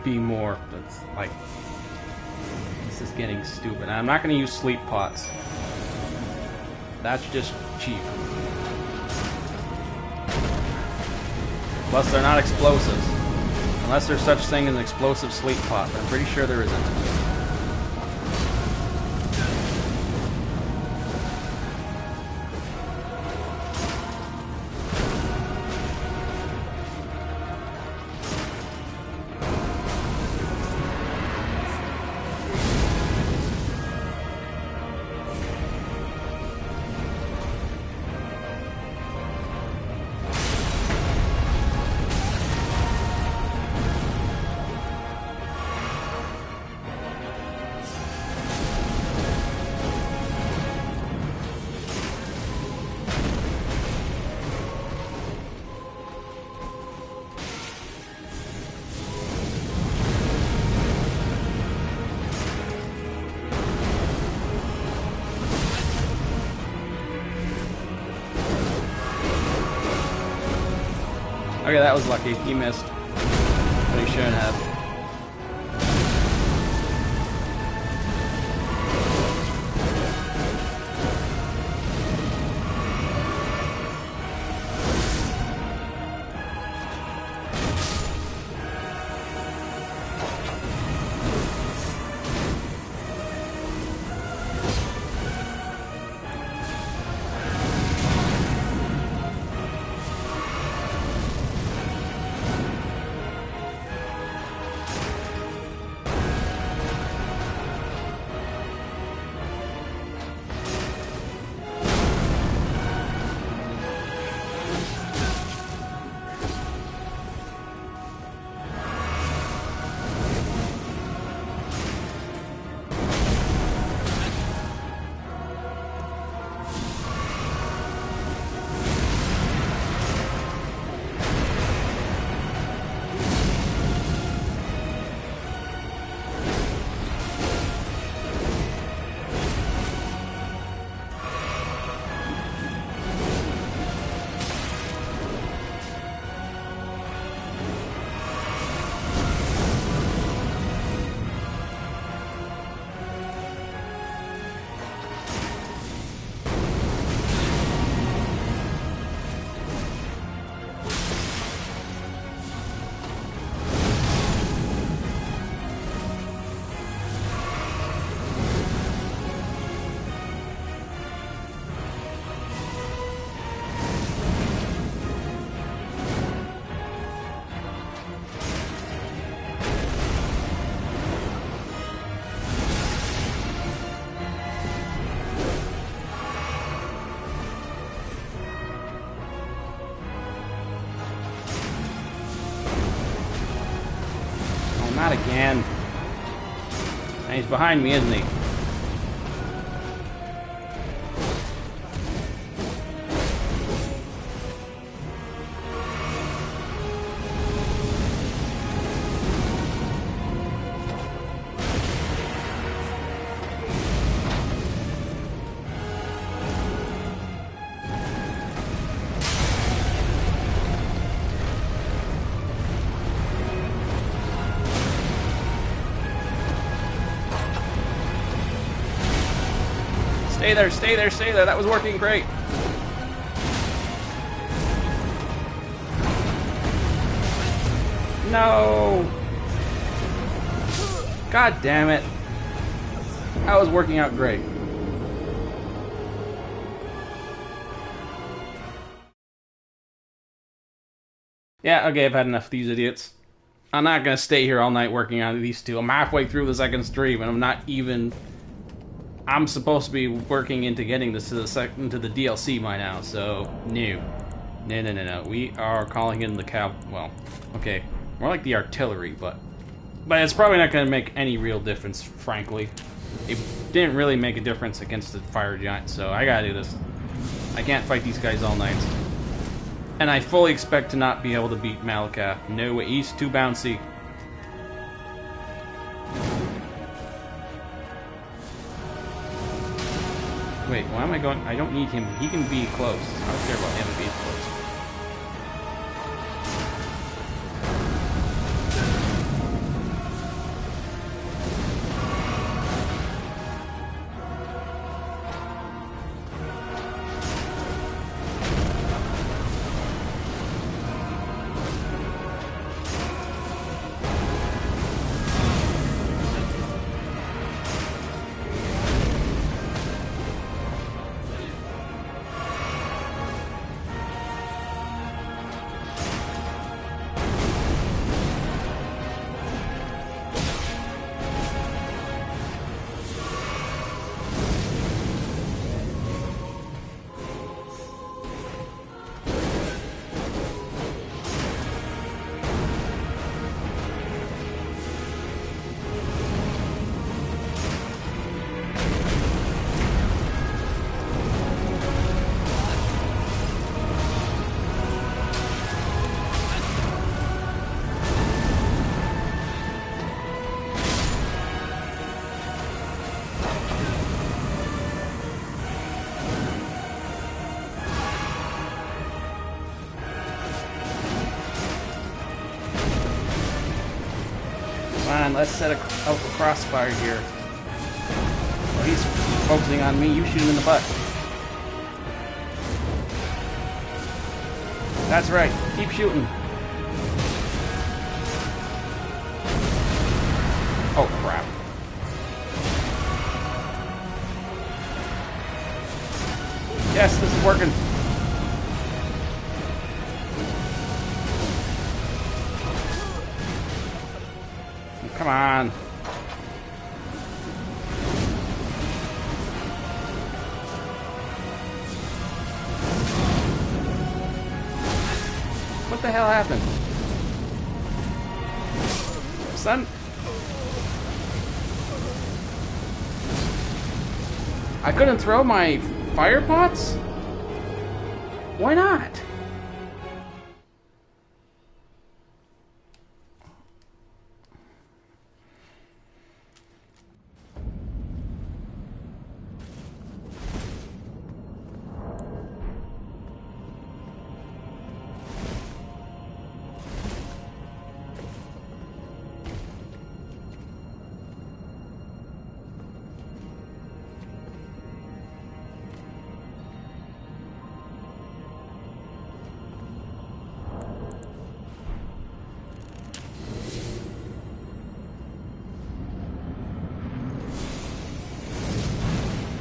be more. It's like... This is getting stupid. I'm not going to use sleep pots. That's just cheap. Plus, they're not explosives. Unless there's such thing as an explosive sleep pot. I'm pretty sure there isn't. Okay, that was lucky. He missed. But he shouldn't have. Not again. And he's behind me, isn't he? Stay there, stay there, stay there. That was working great. No! God damn it. That was working out great. Yeah, okay, I've had enough of these idiots. I'm not gonna stay here all night working on these two. I'm halfway through the second stream, and I'm not even... I'm supposed to be working into getting this to the DLC by now, so... No. No, no, no, no. We are calling in the well, okay. More like the artillery, but it's probably not gonna make any real difference, frankly. It didn't really make a difference against the fire giant, so I gotta do this. I can't fight these guys all night. And I fully expect to not be able to beat Malika. No, he's too bouncy. Wait, why am I going? I don't need him. He can be close. I don't care about him being close. Come on, let's set out a crossfire here. Oh, he's focusing on me. You shoot him in the butt. That's right. Keep shooting. Oh, crap. Yes, this is working. Come on. What the hell happened? Son? I couldn't throw my fire pots? Why not?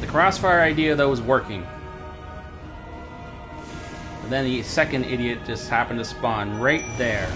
Crossfire idea, though, was working. But then the second idiot just happened to spawn right there.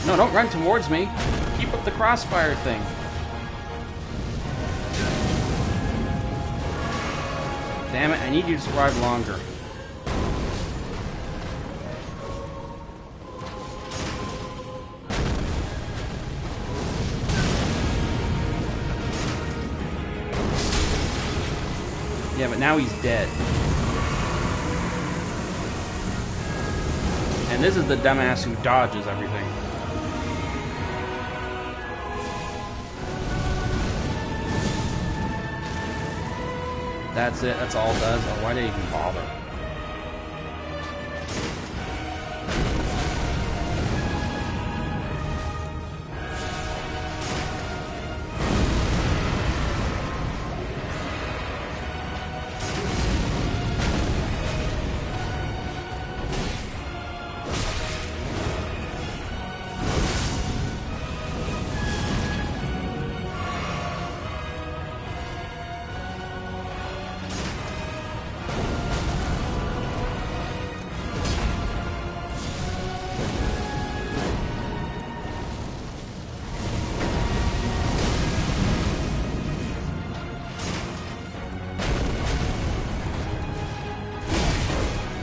No, don't run towards me. Keep up the crossfire thing. Damn it, I need you to survive longer. Yeah, but now he's dead. And this is the dumbass who dodges everything. That's it. That's all it does. Oh, why did I even bother?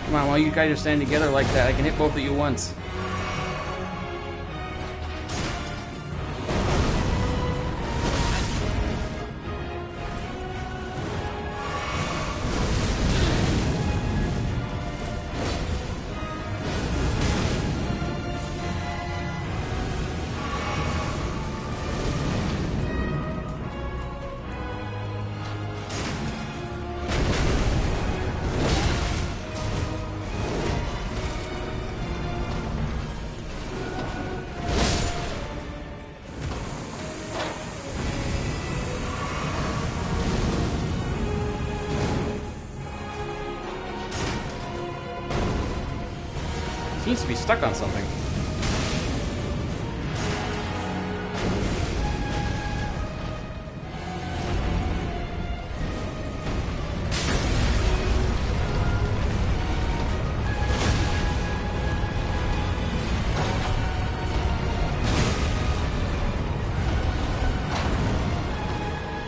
Come on, while you guys are standing together like that, I can hit both of you once. Seems to be stuck on something.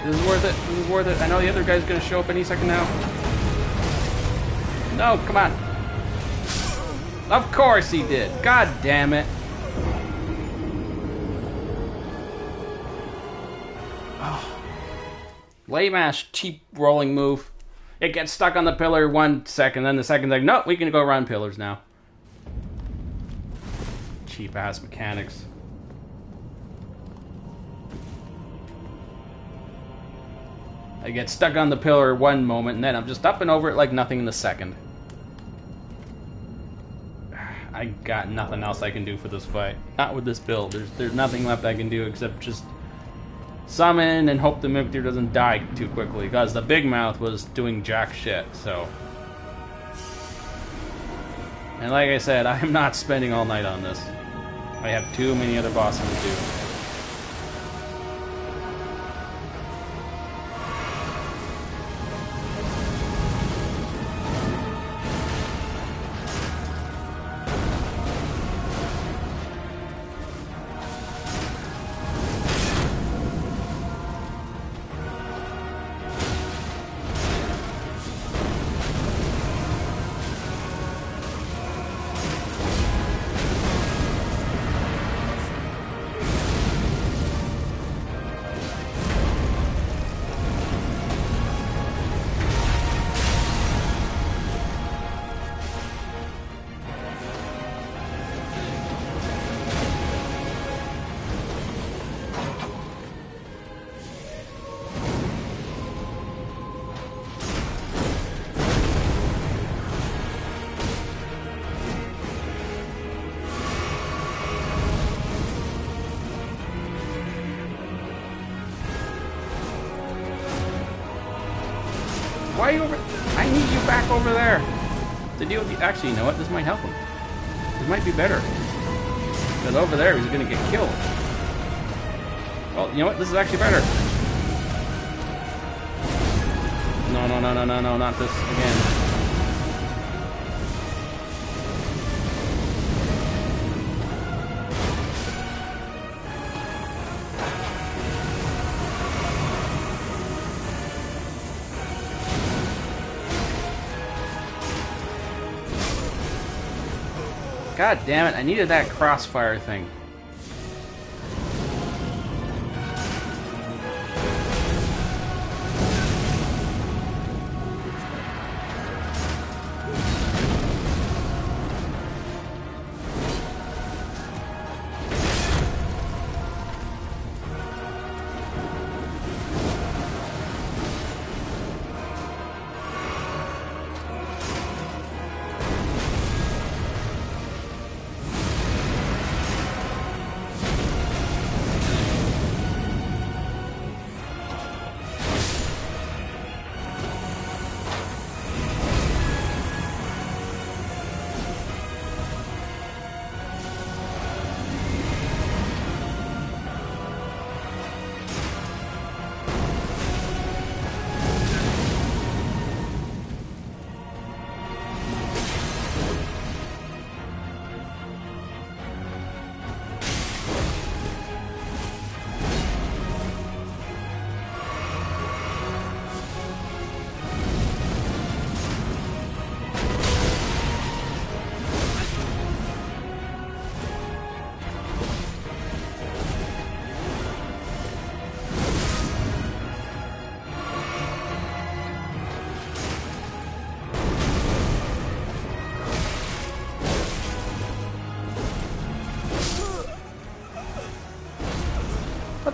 This is worth it. This is worth it. I know the other guy's gonna show up any second now. No, come on. Of course he did. God damn it. Oh. Lame ass cheap rolling move. It gets stuck on the pillar 1 second, then the second like, nope, we can go around pillars now. Cheap ass mechanics. I get stuck on the pillar 1 moment, and then I'm just up and over it like nothing in the second. I got nothing else I can do for this fight. Not with this build. There's nothing left I can do except just summon and hope the Mimicry doesn't die too quickly, because the Big Mouth was doing jack shit, so. And like I said, I am not spending all night on this. I have too many other bosses to do. Why are you over? I need you back over there to deal with the. Actually, you know what? This might help him. This might be better. Because over there, he's going to get killed. Well, you know what? This is actually better. No, no, no, no, no, no, not this again. God damn it, I needed that crossfire thing.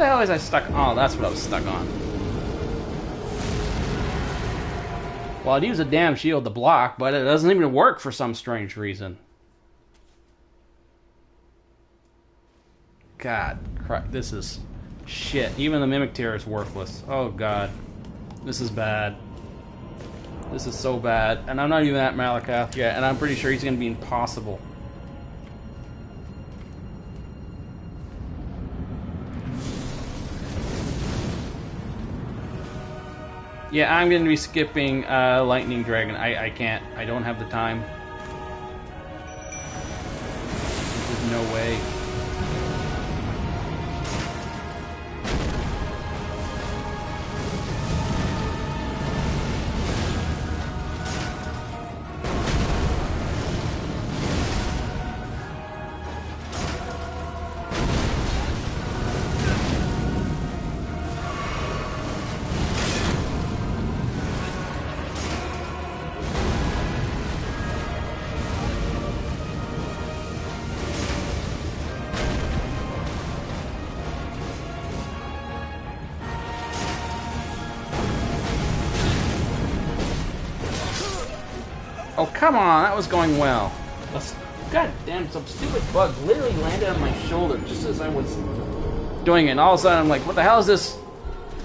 the hell is I stuck? Oh, that's what I was stuck on. Well, I'd use a damn shield to block, but it doesn't even work for some strange reason. God, crap, this is shit. Even the Mimic Tear is worthless. Oh god. This is bad. This is so bad. And I'm not even at Malakath yet, and I'm pretty sure he's going to be impossible. Yeah, I'm going to be skipping Lightning Dragon. I can't. I don't have the time. There's no way. Oh, come on, that was going well. God damn, some stupid bug literally landed on my shoulder just as I was doing it. And all of a sudden, I'm like, what the hell is this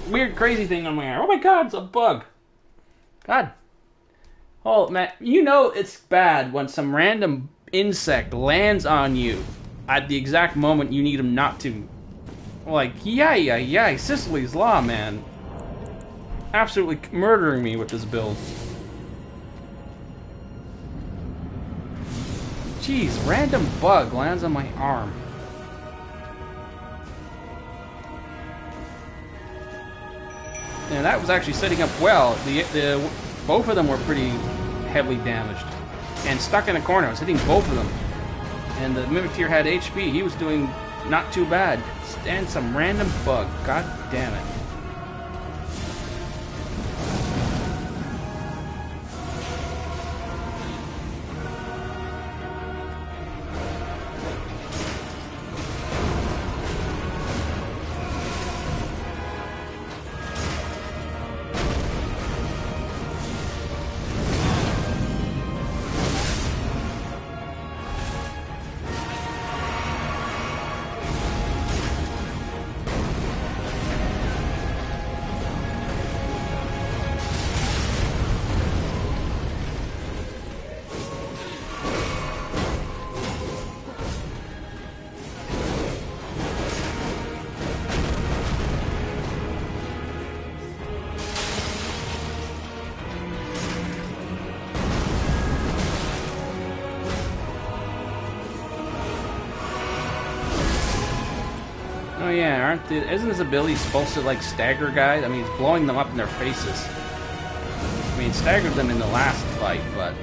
weird, crazy thing on my arm? Oh my god, it's a bug. God. Oh, man, you know it's bad when some random insect lands on you at the exact moment you need him not to. Like, yay, Sicily's Law, man. Absolutely murdering me with this build. Jeez, random bug lands on my arm. And that was actually setting up well. Both of them were pretty heavily damaged. And stuck in a corner. I was hitting both of them. And the Mimic Tear had HP. He was doing not too bad. And some random bug. God damn it. Oh yeah, isn't his ability supposed to like stagger guys? I mean, he's blowing them up in their faces. I mean, staggered them in the last fight, but...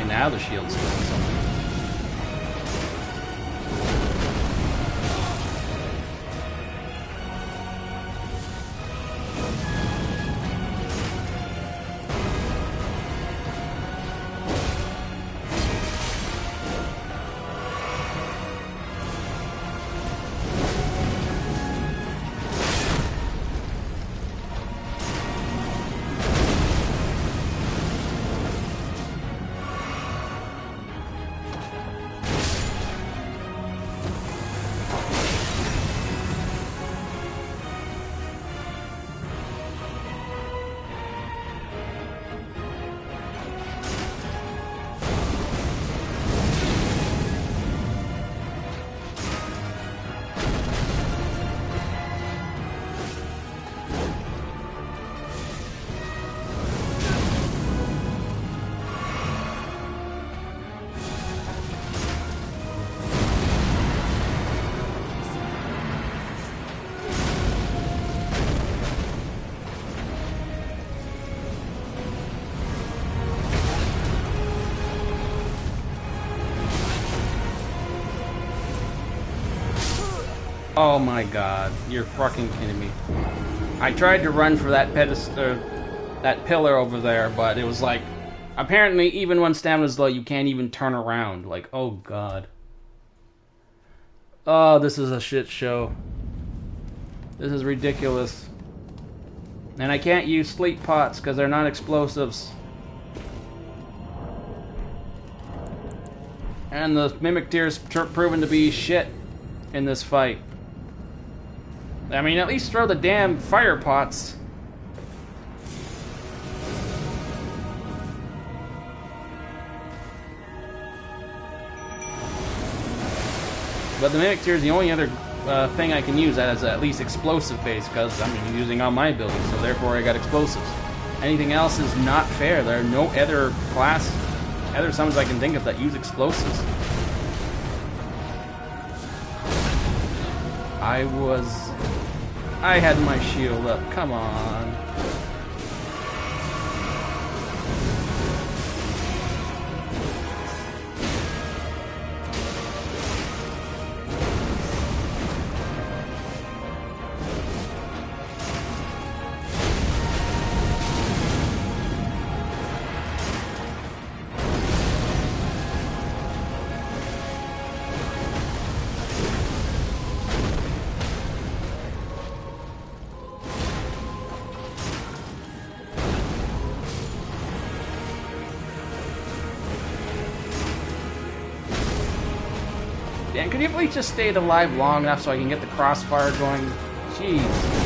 Now the shield's doing something. Oh my god, you're fucking kidding me. I tried to run for that pedestal, that pillar over there, but it was like, apparently even when stamina's low, you can't even turn around. Like, oh god. Oh, this is a shit show. This is ridiculous. And I can't use sleep pots because they're not explosives. And the Mimic Tear's proven to be shit in this fight. I mean, at least throw the damn fire pots. But the Mimic Tear is the only other thing I can use that is at least explosive based, because I'm using all my abilities, so therefore I got explosives. Anything else is not fair. There are no other summons I can think of that use explosives. I had my shield up, come on. Dan, could you please just stay alive long enough so I can get the crossfire going? Jeez.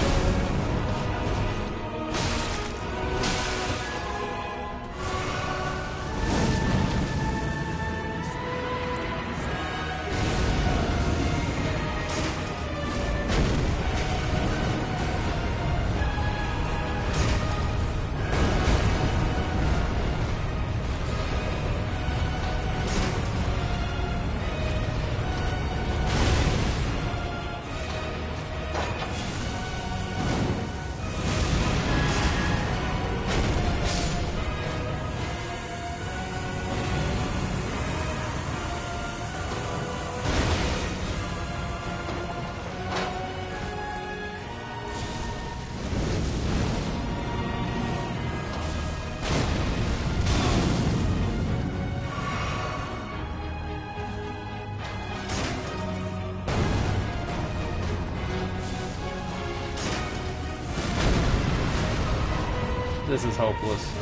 This is hopeless.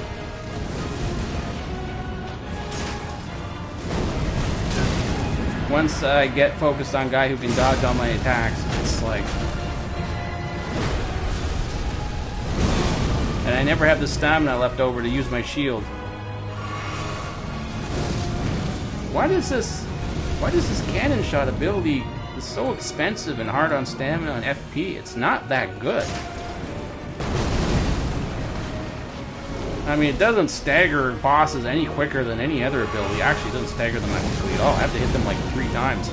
Once I get focused on a guy who can dodge all my attacks, it's like... And I never have the stamina left over to use my shield. Why does this cannon shot ability is so expensive and hard on stamina and FP? It's not that good. I mean, it doesn't stagger bosses any quicker than any other ability. Actually, it doesn't stagger them that quickly at all. I have to hit them like 3 times.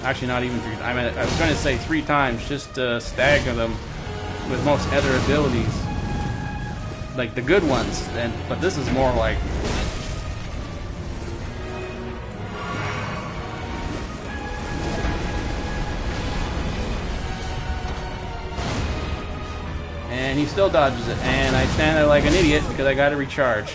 Actually, not even 3 times. I mean, I was going to say 3 times just to stagger them with most other abilities. Like the good ones. But this is more like... And he still dodges it, and I stand there like an idiot because I gotta recharge.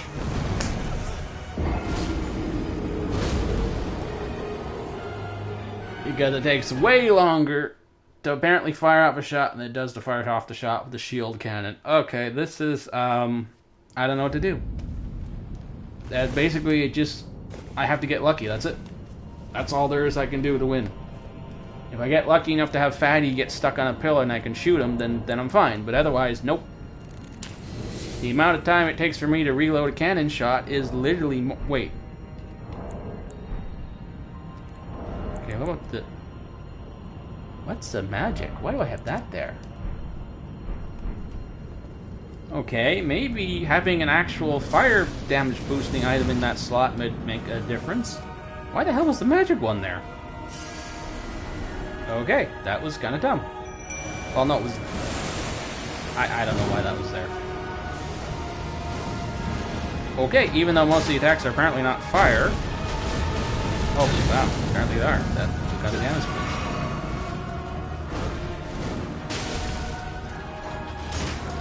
Because it takes way longer to apparently fire off a shot than it does to fire off the shot with the shield cannon. Okay, this is, I don't know what to do. Basically, I have to get lucky, that's it. That's all there is I can do to win. If I get lucky enough to have Fatty get stuck on a pillar and I can shoot him, then I'm fine. But otherwise, nope. The amount of time it takes for me to reload a cannon shot is literally... Wait. Okay, what about the... What's the magic? Why do I have that there? Okay, maybe having an actual fire damage boosting item in that slot would make a difference. Why the hell was the magic one there? Okay, that was kind of dumb. Well, no, it was... I don't know why that was there. Okay, even though most of the attacks are apparently not fire... Holy wow, apparently they are. That got a damage boost.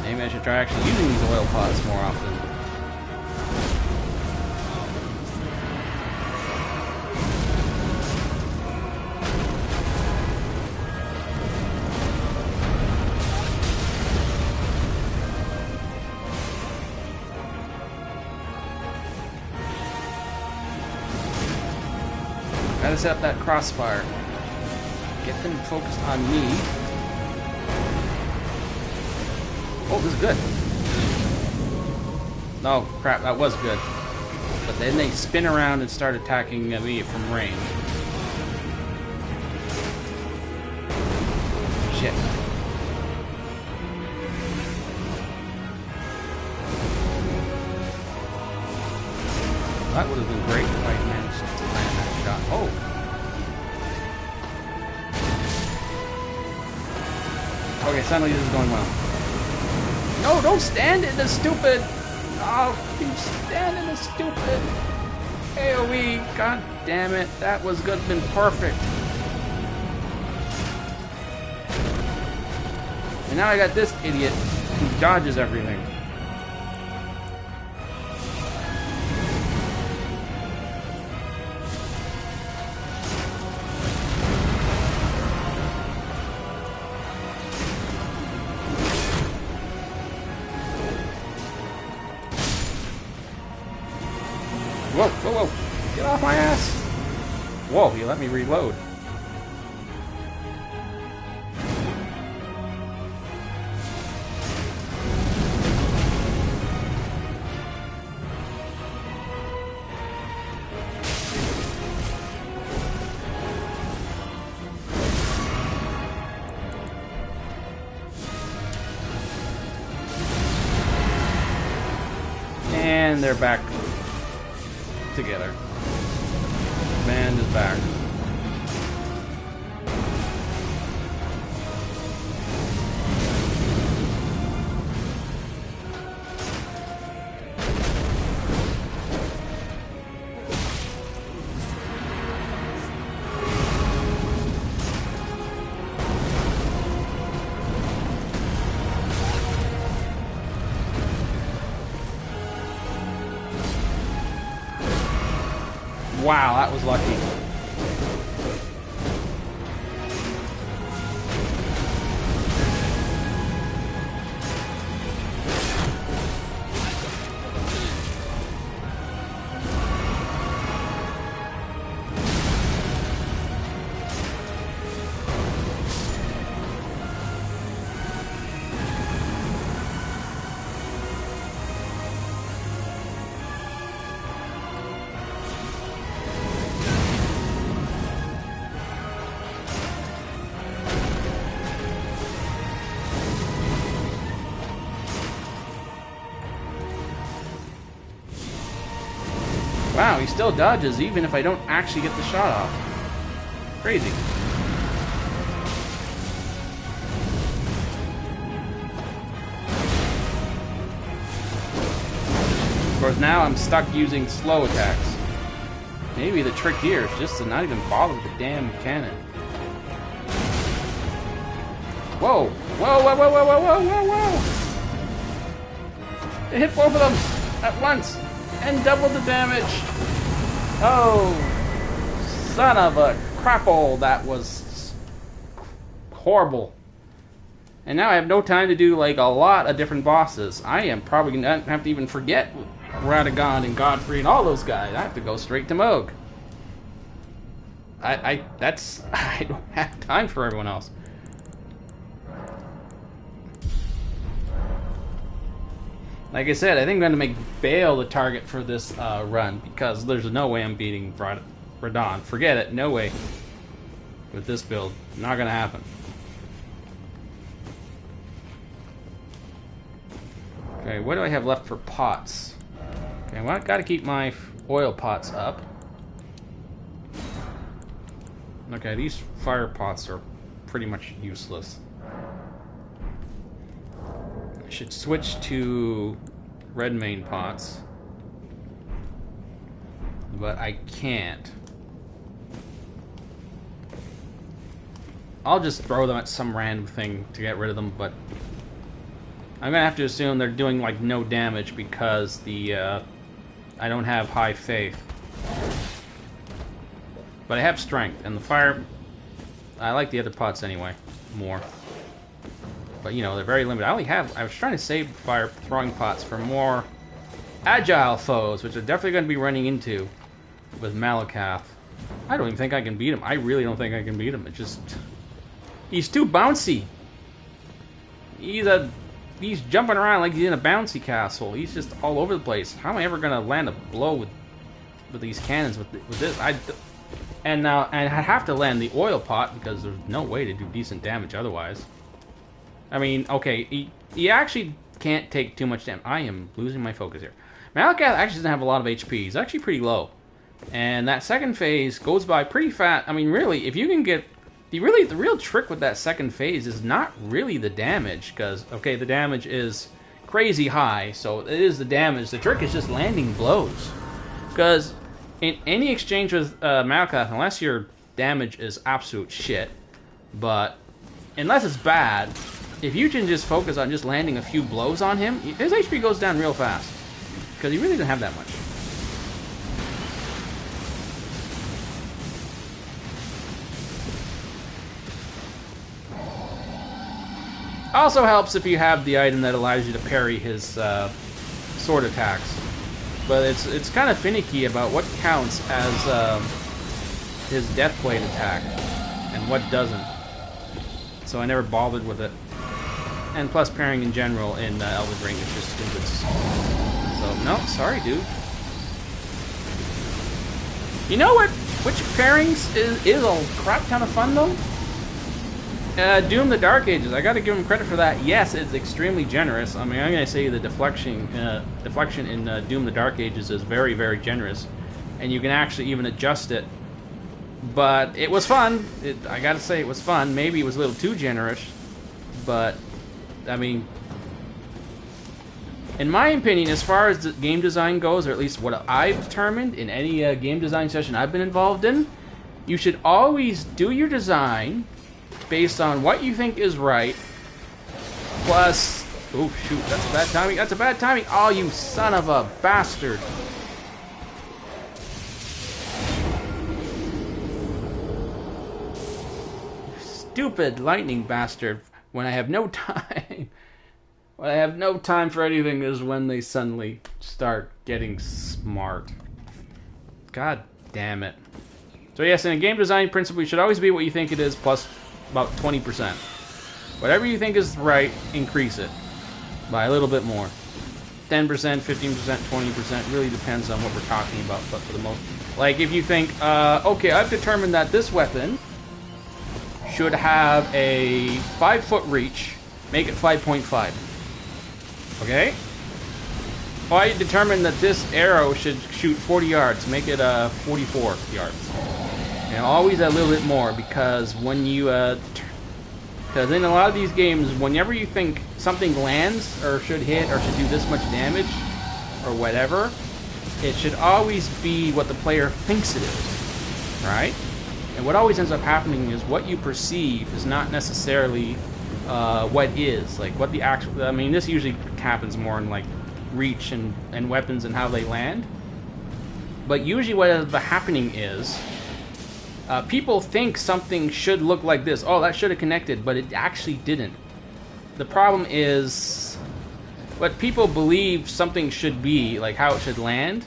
Maybe I should try actually using these oil pots more often. Gotta set up that crossfire. Get them focused on me. Oh, this is good. No, crap, that was good. But then they spin around and start attacking me from range. Shit. That would have been great if I managed to land that shot. Oh! Okay, suddenly this is going well. No, don't stand in the stupid... Oh, you stand in the stupid... AoE, god damn it. That was good, been perfect. And now I got this idiot who dodges everything. Whoa, whoa, whoa. Get off my ass. Whoa, you let me reload. And they're back together. Band is back. Wow, that was lucky. Wow, he still dodges even if I don't actually get the shot off. Crazy. Of course, now I'm stuck using slow attacks. Maybe the trick here is just to not even bother with the damn cannon. Whoa! Whoa, whoa, whoa, whoa, whoa, whoa, whoa, whoa! It hit both of them at once and doubled the damage. Oh, son of a crapple, that was horrible. And now I have no time to do like a lot of different bosses. I am probably gonna have to even forget Radagon and Godfrey and all those guys. I have to go straight to Moog. I don't have time for everyone else. Like I said, I think I'm going to make Bale the target for this run, because there's no way I'm beating Radon. Forget it, no way. With this build, not going to happen. Okay, what do I have left for pots? Okay, well, I've got to keep my oil pots up. Okay, these fire pots are pretty much useless. I should switch to red main pots, but I can't. I'll just throw them at some random thing to get rid of them, but I'm gonna have to assume they're doing like no damage because the I don't have high faith. But I have strength, and the fire... I like the other pots anyway, more. But, you know, they're very limited. I was trying to save fire throwing pots for more agile foes, which I'm definitely going to be running into with Malakath. I don't even think I can beat him. I really don't think I can beat him. It's just... He's too bouncy. He's jumping around like he's in a bouncy castle. He's just all over the place. How am I ever going to land a blow with these cannons with this? And I have to land the oil pot because there's no way to do decent damage otherwise. I mean, okay, he actually can't take too much damage. I am losing my focus here. Malakath actually doesn't have a lot of HP. He's actually pretty low. And that second phase goes by pretty fast. I mean, really, if you can get... The real trick with that second phase is not really the damage. Because, okay, the damage is crazy high. So it is the damage. The trick is just landing blows. Because... in any exchange with Malakath, unless your damage is absolute shit, but unless it's bad, if you can just focus on just landing a few blows on him, his HP goes down real fast. Because he really doesn't have that much. Also helps if you have the item that allows you to parry his sword attacks. But it's kind of finicky about what counts as his Deathblade attack and what doesn't. So I never bothered with it. And plus parrying in general in Elden Ring is just stupid. So, no, sorry dude. You know what? Which pairings is a crap ton of fun though? Doom the Dark Ages, I gotta give him credit for that. Yes, it's extremely generous. I mean, I'm gonna say the deflection in Doom the Dark Ages is very, very generous. And you can actually even adjust it. But it was fun. I gotta say it was fun. Maybe it was a little too generous. But, I mean... in my opinion, as far as the game design goes, or at least what I've determined in any game design session I've been involved in, you should always do your design based on what you think is right, plus... oh, shoot, that's bad timing. That's a bad timing. Oh, you son of a bastard. Stupid lightning bastard. When I have no time... when I have no time for anything is when they suddenly start getting smart. God damn it. So yes, in a game design principle, you should always be what you think it is, plus about 20%. Whatever you think is right, increase it by a little bit more. 10%, 15%, 20%, really depends on what we're talking about, but for the most... like, if you think, okay, I've determined that this weapon should have a 5-foot reach, make it 5.5. Okay? Well, I determined that this arrow should shoot 40 yards, make it 44 yards. And always a little bit more, because when you, because in a lot of these games, whenever you think something lands, or should hit, or should do this much damage, or whatever, it should always be what the player thinks it is, right? And what always ends up happening is what you perceive is not necessarily what is, like what the actual, I mean, this usually happens more in like reach and weapons and how they land. But usually what ends up happening is, people think something should look like this. Oh, that should have connected, but it actually didn't. The problem is what people believe something should be, like how it should land.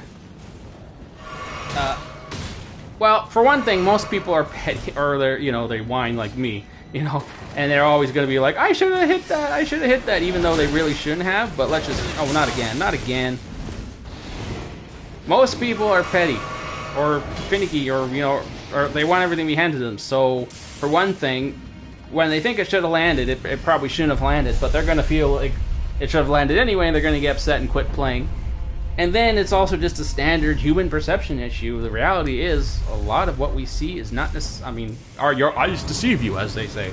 Well, for one thing, most people are petty, or they're, you know, they whine like me, you know, and they're always going to be like, I should have hit that, I should have hit that, even though they really shouldn't have. But let's just, oh, not again, not again. Most people are petty, or finicky, or, you know, or they want everything to be handed to them. So, for one thing, when they think it should have landed, it probably shouldn't have landed, but they're going to feel like it should have landed anyway, and they're going to get upset and quit playing. And then it's also just a standard human perception issue. The reality is, a lot of what we see is not necessarily, I mean, are your eyes deceive you, as they say.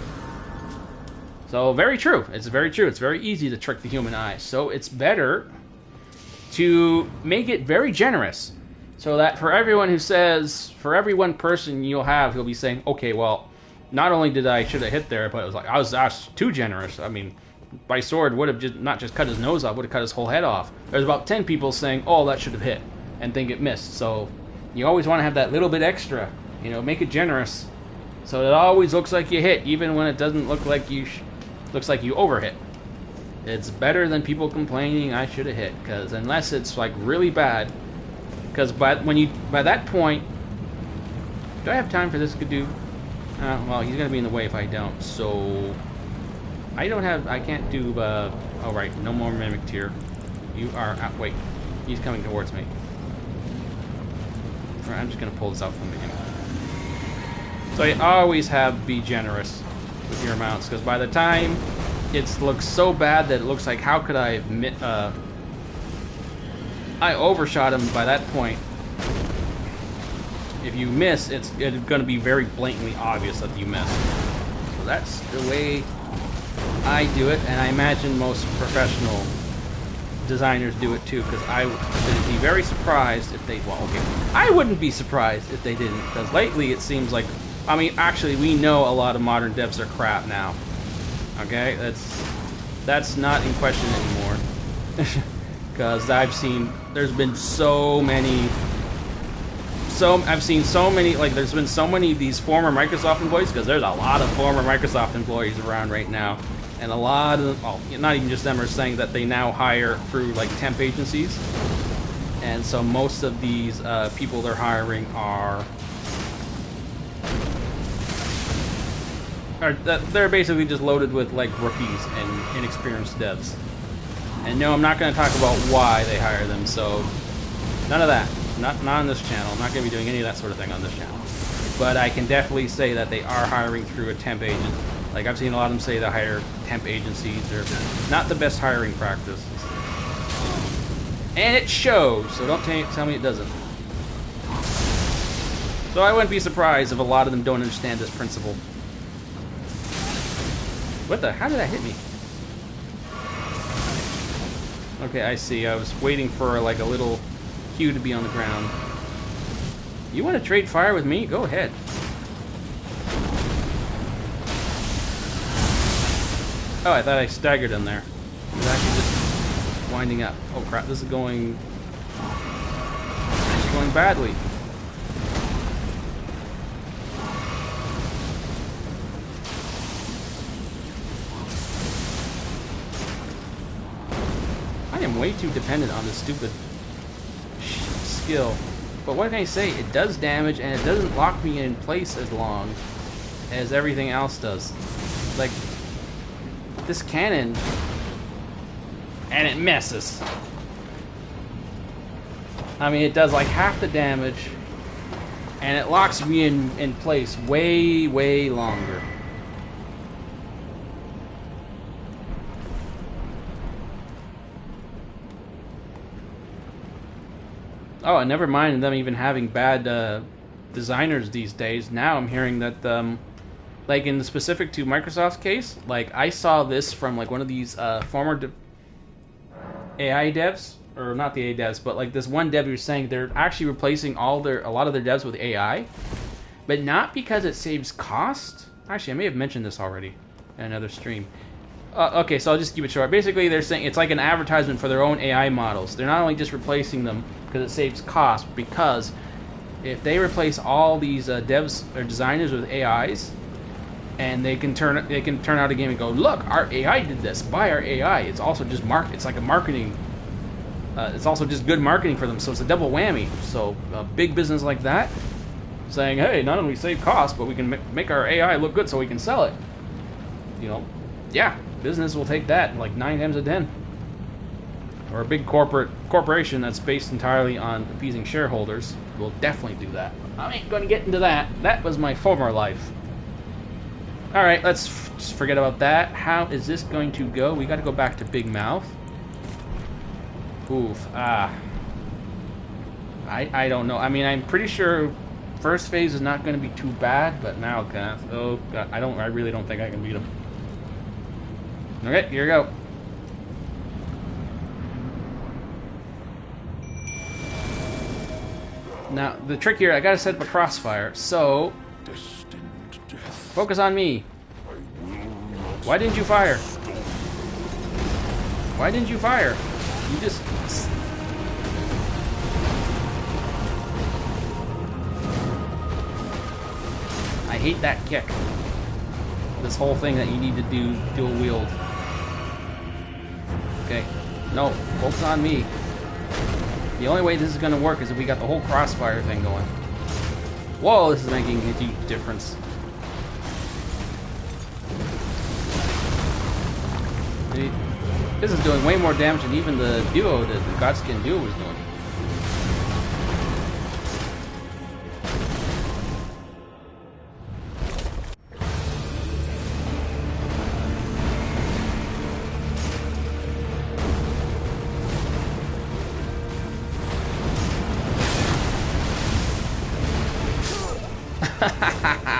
So, very true. It's very true. It's very easy to trick the human eye. So, it's better to make it very generous. So that for everyone who says, for every one person you'll have, he'll be saying, okay, well, not only did I should have hit there, but it was like, I was too generous. I mean, by sword would have just not just cut his nose off, would have cut his whole head off. There's about 10 people saying, "Oh, that should have hit," and think it missed. So you always want to have that little bit extra. You know, make it generous, so it always looks like you hit, even when it doesn't look like you looks like you overhit. It's better than people complaining I should have hit, because unless it's like really bad, because by that point, do I have time for this dude? Well, he's gonna be in the way if I don't. So I can't do. Oh right, no more mimic tier. You are. Wait, he's coming towards me. I'm just gonna pull this out from the beginning. So you always be generous with your amounts, because by the time it looks so bad that it looks like, how could I overshot him by that point. If you miss, it's going to be very blatantly obvious that you missed. So that's the way I do it, and I imagine most professional designers do it too, because I would be very surprised if they, well, okay, I wouldn't be surprised if they didn't, because lately it seems like, I mean, actually, we know a lot of modern devs are crap now. Okay, that's not in question anymore. Because there's been so many, like, there's been so many of these former Microsoft employees, because there's a lot of former Microsoft employees around right now. And a lot of them, well, not even just them, are saying that they now hire through, like, temp agencies. And so most of these people they're hiring they're basically just loaded with, like, rookies and inexperienced devs. And no, I'm not going to talk about why they hire them, so none of that. Not on this channel. I'm not going to be doing any of that sort of thing on this channel. But I can definitely say that they are hiring through a temp agent. Like, I've seen a lot of them say they hire temp agencies. They're not the best hiring practice. And it shows, so don't tell me it doesn't. So I wouldn't be surprised if a lot of them don't understand this principle. What the? How did that hit me? Okay, I see. I was waiting for, like, a little cue to be on the ground. You want to trade fire with me? Go ahead. Oh, I thought I staggered him there. He was actually just winding up. Oh crap, this is going badly. I am way too dependent on this stupid skill. But what can I say? It does damage, and it doesn't lock me in place as long as everything else does. Like, this cannon, and it misses. I mean, it does like half the damage, and it locks me in place way, way longer. Oh, and never mind them even having bad designers these days. Now I'm hearing that, like, in the specific to Microsoft's case, like, I saw this from, like, one of these former AI devs, or not the AI devs, but, like, this one dev who was saying they're actually replacing a lot of their devs with AI, but not because it saves cost. Actually, I may have mentioned this already in another stream. Okay, so I'll just keep it short. Basically, they're saying it's like an advertisement for their own AI models. They're not only just replacing them because it saves cost, because if they replace all these devs or designers with AIs, and they can turn out a game and go, look, our AI did this. Buy our AI. It's also just it's like a marketing. It's also just good marketing for them. So it's a double whammy. So a big business like that, saying, hey, not only save costs, but we can make our AI look good so we can sell it. You know, yeah, business will take that like 9 times out of 10. Or a big corporation that's based entirely on appeasing shareholders will definitely do that. I ain't going to get into that. That was my former life. Alright, let's just forget about that. How is this going to go? We got to go back to Big Mouth. Oof. I don't know. I mean, I'm pretty sure first phase is not going to be too bad, but now, oh god, I really don't think I can beat him. Okay, here we go. Now, the trick here, I gotta set up a crossfire, so focus on me. Why didn't you fire? Why didn't you fire? You just... I hate that kick. This whole thing that you need to do dual wield. Okay. No, focus on me. The only way this is going to work is if we got the whole crossfire thing going. Whoa, this is making a huge difference. This is doing way more damage than even the duo, the Godskin duo was doing.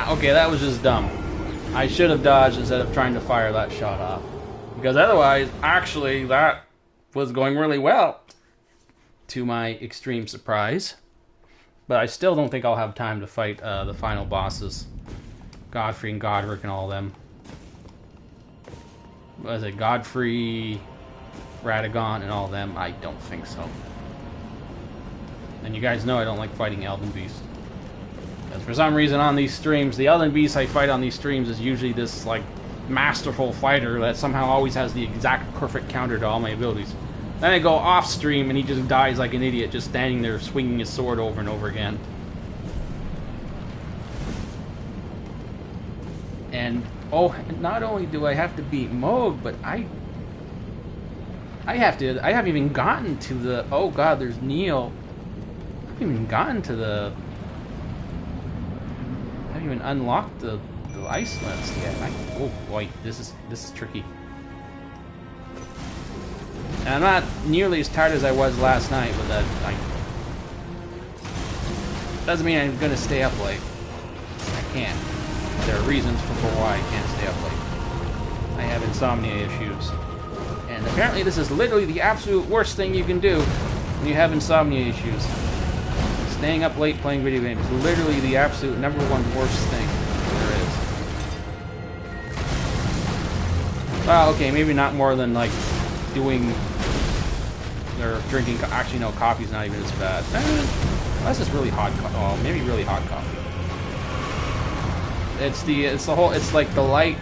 Okay, that was just dumb. I should have dodged instead of trying to fire that shot off. Because otherwise, actually, that was going really well. To my extreme surprise. But I still don't think I'll have time to fight the final bosses. Godfrey and Godric and all of them. What is it? Godfrey, Radagon, and all of them? I don't think so. And you guys know I don't like fighting Elden Beast. Because for some reason on these streams, the Elden Beast I fight on these streams is usually this, like, masterful fighter that somehow always has the exact perfect counter to all my abilities. Then I go off stream and he just dies like an idiot, just standing there swinging his sword over and over again. And oh, not only do I have to beat Moog, but I haven't even gotten to the, oh god, there's Neil. I haven't even gotten to the, I haven't even unlocked the Icelands yet. Oh boy, this is tricky. And I'm not nearly as tired as I was last night, but that doesn't mean I'm gonna stay up late. I can't. There are reasons for why I can't stay up late. I have insomnia issues. And apparently this is literally the absolute worst thing you can do when you have insomnia issues. Staying up late playing video games is literally the absolute #1 worst thing there is. Well, okay, maybe not more than, like, doing or drinking. Actually, no, coffee's not even as bad. Unless it's really hot. Oh, maybe really hot coffee. It's like the light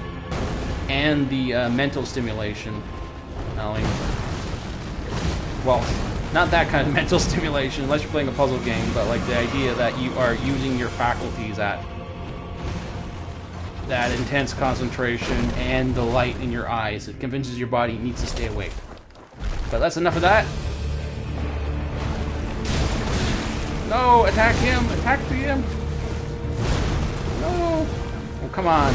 and the mental stimulation. I mean, well, not that kind of mental stimulation unless you're playing a puzzle game, but like the idea that you are using your faculties at that intense concentration and the light in your eyes. It convinces your body it needs to stay awake. But that's enough of that. No, attack him! Attack him! No! Oh, come on.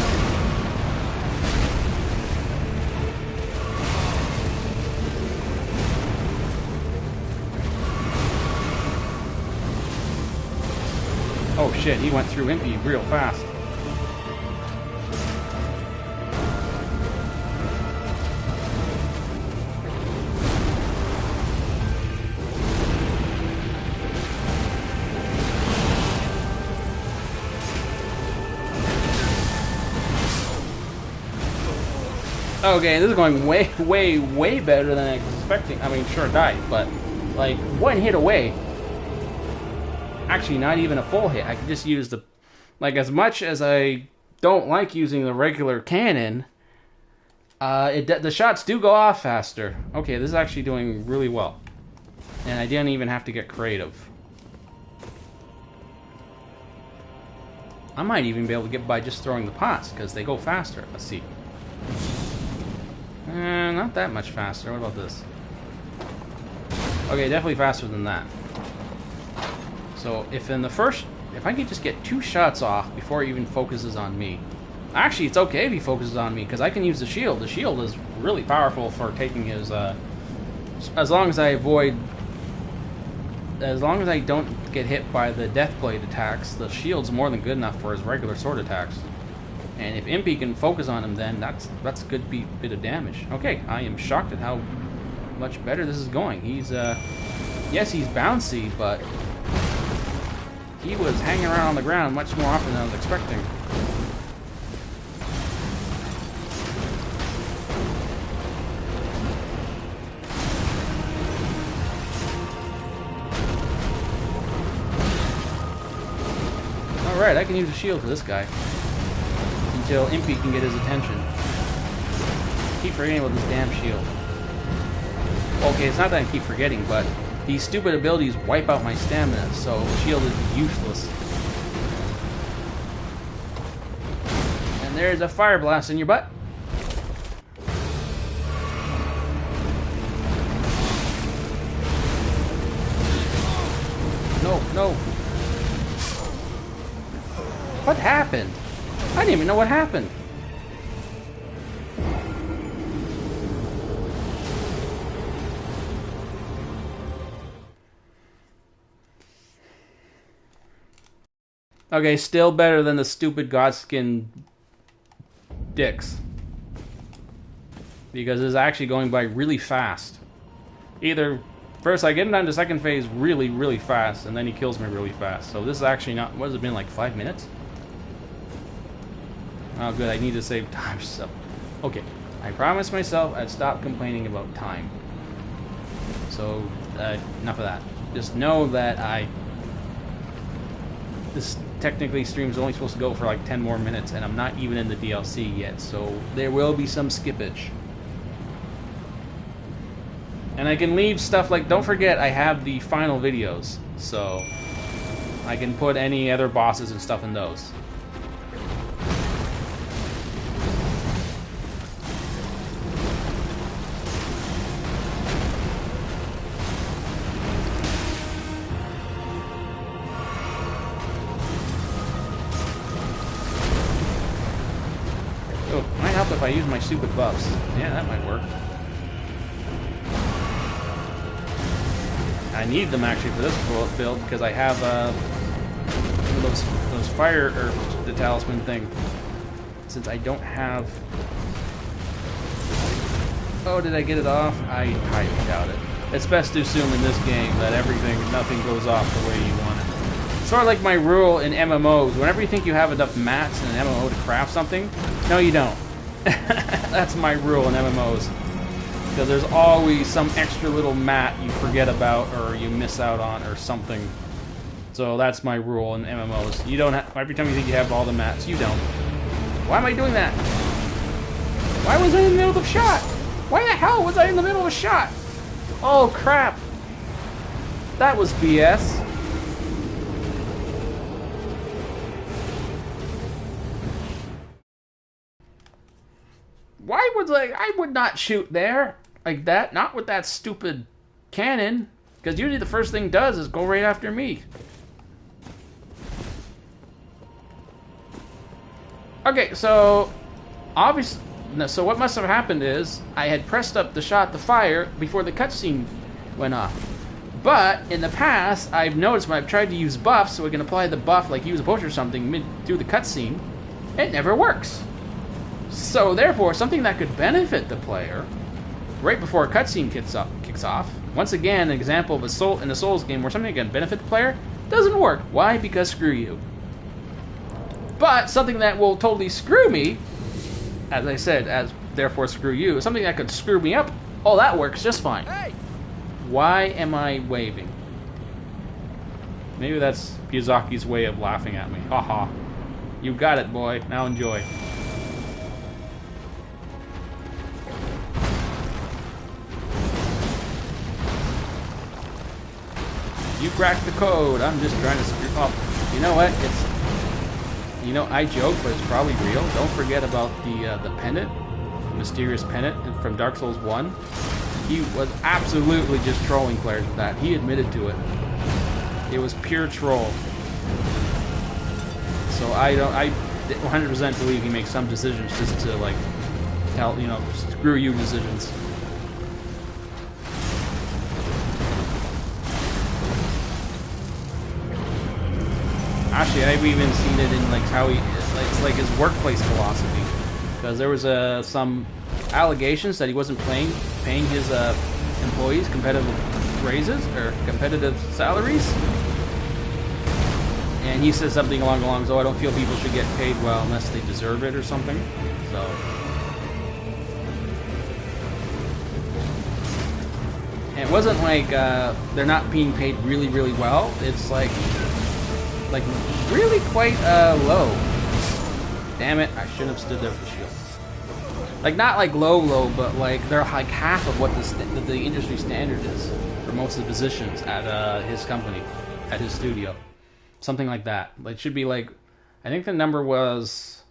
Oh shit, he went through Impy real fast. Okay, this is going way, way, way better than I was expecting. I mean, sure, it died, but like one hit away. Actually, not even a full hit. I could just use the, like, as much as I don't like using the regular cannon, the shots do go off faster. Okay, this is actually doing really well, and I didn't even have to get creative. I might even be able to get by just throwing the pots because they go faster. Let's see. Not that much faster. What about this? Okay, definitely faster than that. So if I could just get 2 shots off before he even focuses on me. Actually, it's okay if he focuses on me because I can use the shield. The shield is really powerful for taking his, as long as I don't get hit by the Deathblade attacks, the shield's more than good enough for his regular sword attacks. And if Impy can focus on him, then that's a good bit of damage. Okay, I am shocked at how much better this is going. He's, yes, he's bouncy, but he was hanging around on the ground much more often than I was expecting. Alright, I can use a shield for this guy. Until Impy can get his attention. I keep forgetting about this damn shield. Okay, it's not that I keep forgetting, but these stupid abilities wipe out my stamina, so the shield is useless. And there's a fire blast in your butt. No, no. What happened? I didn't even know what happened. Okay, still better than the stupid Godskin dicks. Because it's actually going by really fast. Either first I get him down to second phase really, really fast, and then he kills me really fast. So this is actually not, what has it been, like 5 minutes? Oh good, I need to save time. So, okay, I promised myself I'd stop complaining about time. So, enough of that. Just know that this technically stream's only supposed to go for like 10 more minutes, and I'm not even in the DLC yet, so there will be some skippage. And I can leave stuff like, don't forget I have the final videos, so I can put any other bosses and stuff in those. Oh, might help if I use my stupid buffs. Yeah, that might work. I need them actually for this build because I have those fire or the talisman thing. Since I don't have. Oh, did I get it off? I highly doubt it. It's best to assume in this game that nothing goes off the way you want it. Sort of like my rule in MMOs. Whenever you think you have enough mats in an MMO to craft something, no, you don't. That's my rule in MMOs. Because there's always some extra little mat you forget about or you miss out on or something. So that's my rule in MMOs. You don't have, every time you think you have all the mats, you don't. Why am I doing that? Why was I in the middle of a shot? Why the hell was I in the middle of a shot? Oh crap. That was BS. Why was I would not shoot there. Like that, not with that stupid cannon, because usually the first thing it does is go right after me. Okay, so obviously, so what must have happened is I had pressed up the fire before the cutscene went off. But in the past, I've noticed when I've tried to use buffs, so we can apply the buff like use a potion or something through the cutscene, it never works. So therefore, something that could benefit the player right before a cutscene kicks off. Once again, an example of in a Souls game where something can benefit the player doesn't work. Why? Because screw you. But something that will totally screw me, as I said, therefore screw you, something that could screw me up, oh, that works just fine. Hey! Why am I waving? Maybe that's Miyazaki's way of laughing at me. Haha. You got it, boy. Now enjoy. You cracked the code. I'm just trying to screw up. You know what? I joke, but it's probably real. Don't forget about the pennant, the mysterious pennant from Dark Souls 1. He was absolutely just trolling players with that. He admitted to it. It was pure troll. So I 100% believe he makes some decisions just to like tell, screw you decisions. Actually, I've even seen it in like how it's like his workplace philosophy, because there was some allegations that he wasn't paying his employees competitive raises or competitive salaries, and he said something along the lines, "Oh, I don't feel people should get paid well unless they deserve it" or something. So. And it wasn't like they're not being paid really, really well. It's like like really quite low. Damn it! I shouldn't have stood there with the shield. Like not like low, but like they're like half of what the industry standard is for most of the positions at his company, at his studio, something like that. Like, it should be like, I think the number was,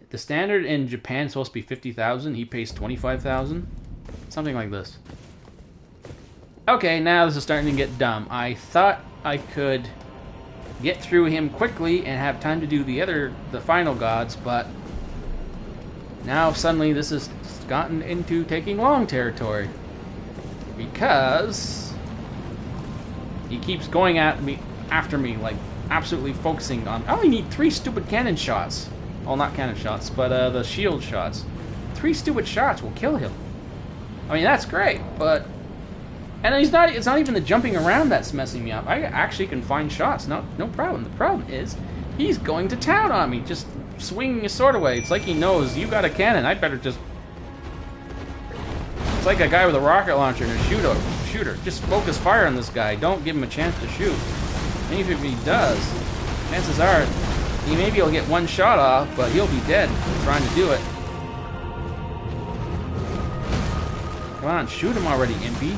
the standard in Japan is supposed to be 50,000. He pays 25,000, something like this. Okay, now this is starting to get dumb. I thought I could get through him quickly and have time to do the final gods, but now suddenly this has gotten into taking long territory. Because he keeps going at me, after me, like absolutely focusing on. I only need 3 stupid cannon shots. Well, not cannon shots, but the shield shots. 3 stupid shots will kill him. I mean, that's great, but and it's not even the jumping around that's messing me up. I actually can find shots, no problem. The problem is he's going to town on me, just swinging his sword away. It's like he knows you got a cannon. I better just. It's like a guy with a rocket launcher and a shooter. Just focus fire on this guy. Don't give him a chance to shoot. Maybe if he does, chances are maybe he'll get 1 shot off, but he'll be dead trying to do it. Come on, shoot him already, Impy.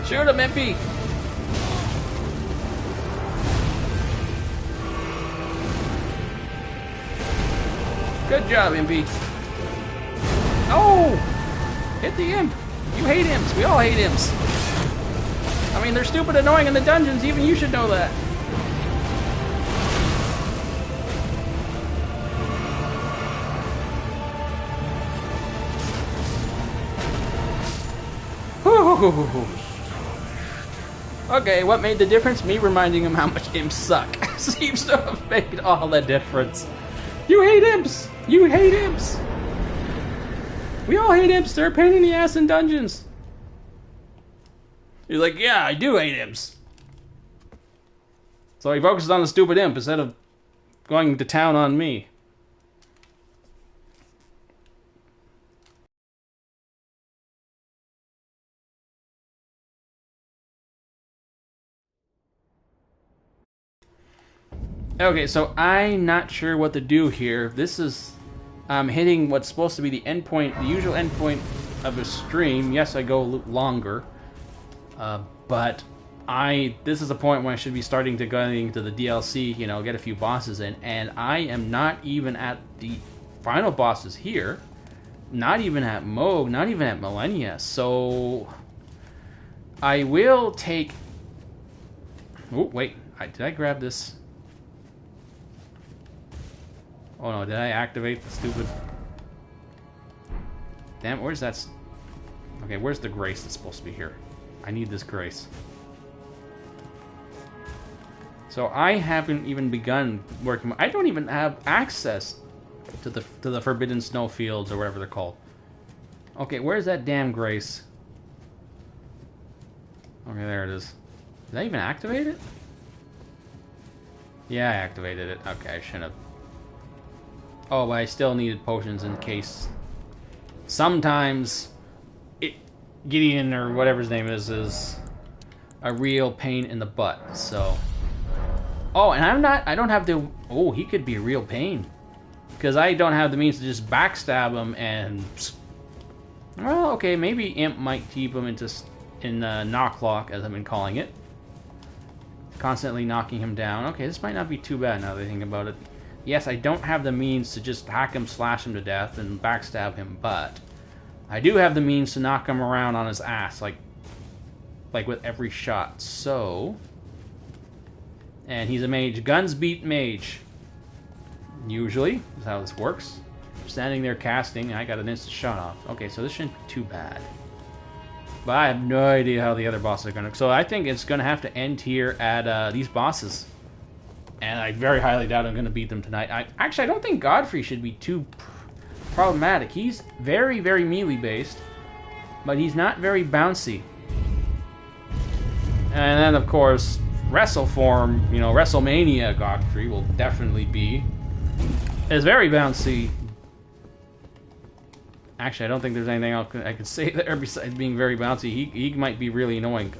Shoot him, Impy! Good job, Impy. Oh! Hit the imp! You hate imps. We all hate imps. I mean, they're stupid annoying in the dungeons. Even you should know that. Okay, what made the difference? Me reminding him how much imps suck. Seems to have made all the difference. You hate imps! You hate imps! We all hate imps. They're a pain in the ass in dungeons. You're like, yeah, I do hate imps. So he focuses on the stupid imp instead of going to town on me. Okay, so I'm not sure what to do here. This is hitting what's supposed to be the endpoint, the usual endpoint of a stream. Yes, I go longer, but this is a point when I should be starting to go into the DLC, you know, get a few bosses in, and I am not even at the final bosses here. Not even at Moog, not even at Millennia. So I will take. Oh wait, did I grab this? Oh no, did I activate the stupid... Damn, where's that... Okay, where's the grace that's supposed to be here? I need this grace. So I haven't even begun working... I don't even have access to the Forbidden Snowfields or whatever they're called. Okay, where's that damn grace? Okay, there it is. Did I even activate it? Yeah, I activated it. Okay, I shouldn't have... Oh, but I still needed potions in case. Sometimes Gideon or whatever his name is a real pain in the butt. So. Oh, and I don't have the. Oh, he could be a real pain because I don't have the means to just backstab him and. Well, okay, maybe Imp might keep him in knocklock, as I've been calling it. Constantly knocking him down. Okay, this might not be too bad now that I think about it. Yes, I don't have the means to just hack him, slash him to death, and backstab him, but I do have the means to knock him around on his ass, like with every shot. So, and he's a mage. Guns beat mage. Usually, is how this works. I'm standing there casting, and I got an instant shot off. Okay, so this shouldn't be too bad. But I have no idea how the other bosses are gonna. So I think it's gonna have to end here at these bosses. And I very highly doubt I'm gonna beat them tonight. Actually, I don't think Godfrey should be too problematic. He's very, very melee based, but he's not very bouncy. And then, of course, WrestleForm, WrestleMania Godfrey will definitely be. Is very bouncy. Actually, I don't think there's anything else I could say there besides being very bouncy. He might be really annoying.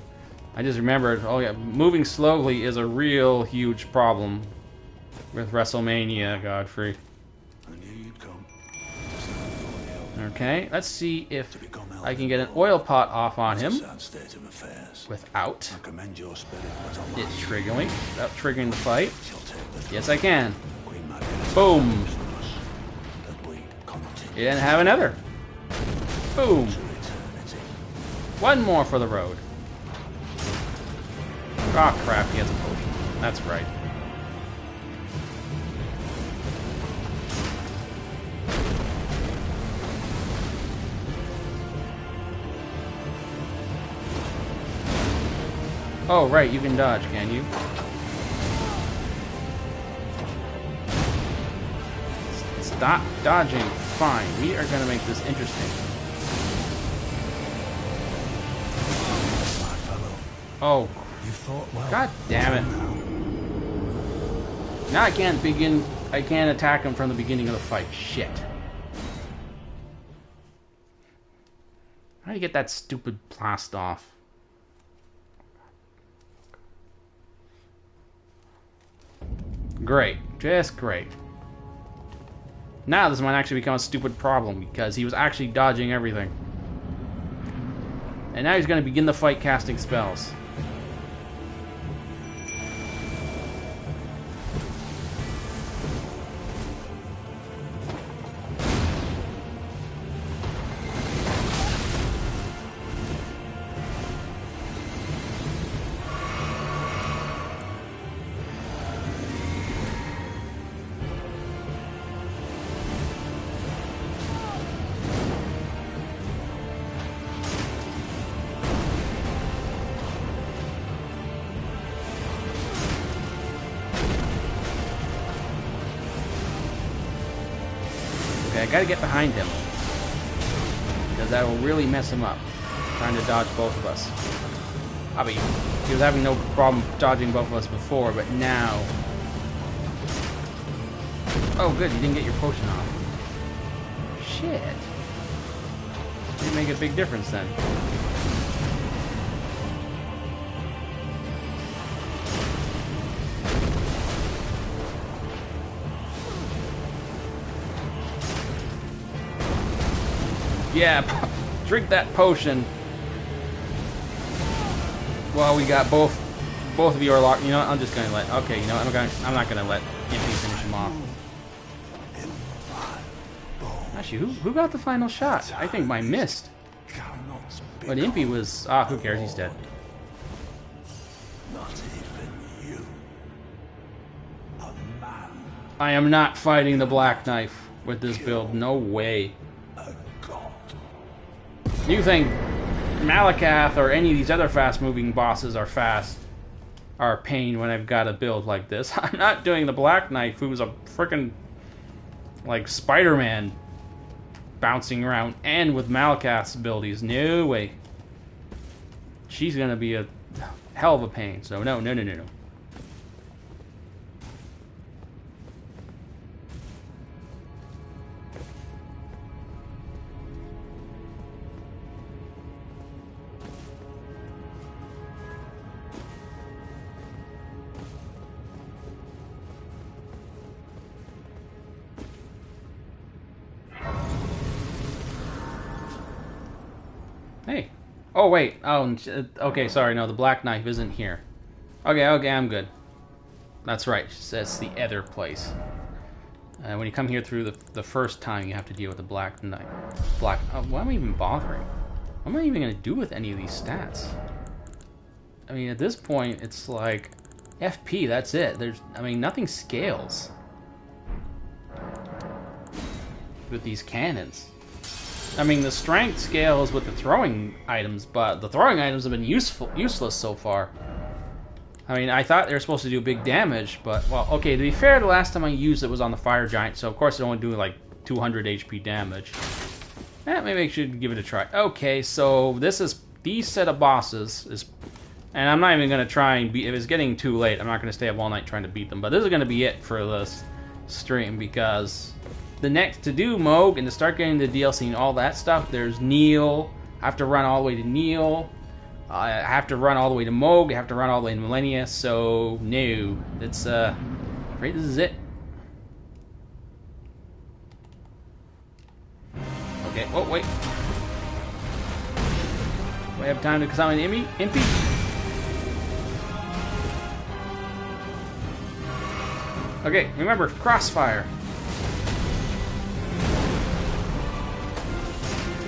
I just remembered, oh yeah, moving slowly is a real huge problem with WrestleMania Godfrey. Okay, let's see if I can get an oil pot off on him without it triggering, the fight. Yes, I can. Boom. He didn't have another. Boom. One more for the road. Oh crap, he has a potion. That's right. Oh, right, you can dodge, can you? Stop dodging. Fine, we are going to make this interesting. Oh, God damn it. Now I can't attack him from the beginning of the fight. Shit. How do you get that stupid blast off? Great. Just great. Now this might actually become a stupid problem because he was actually dodging everything. And now he's going to begin the fight casting spells. I gotta get behind him, because that will really mess him up, trying to dodge both of us. I mean, he was having no problem dodging both of us before, but now... Oh good, you didn't get your potion off. Shit. Didn't make a big difference then. Yeah, drink that potion. Well, we got both of you are locked. You know what? I'm just gonna let. Okay, you know what? I'm not gonna let Impy finish him off. Actually, who got the final shot? I think mine missed. But Impy was. Who cares? He's dead. I am not fighting the Black Knife with this build. No way. You think Malakath or any of these other fast-moving bosses are a pain when I've got a build like this. I'm not doing the Black Knife, who's a frickin' like Spider-Man bouncing around, and with Malakath's abilities. No way. She's gonna be a hell of a pain. So no. Hey. Oh, wait. Oh, okay, sorry. No, the Black Knife isn't here. Okay, I'm good. That's right. That's the other place. When you come here through the first time, you have to deal with the Black Knight. Why am I even bothering? What am I even going to do with any of these stats? I mean, at this point, it's like FP, that's it. I mean, nothing scales with these cannons. I mean, the strength scales with the throwing items, but the throwing items have been useless so far. I mean, I thought they were supposed to do big damage, but, well, okay, to be fair, the last time I used it was on the Fire Giant, so of course it only do like 200 HP damage. Maybe I should give it a try. Okay, so these set of bosses is, and I'm not even going to try and beat, if it's getting too late, I'm not going to stay up all night trying to beat them, but this is going to be it for this stream, because the next, to do Moog and to start getting the DLC and all that stuff, there's Neil, I have to run all the way to Neil, I have to run all the way to Moog, I have to run all the way to Millennia, so no, it's, right, this is it. Okay, oh, wait. Do I have time to summon Impy? Okay, remember, crossfire.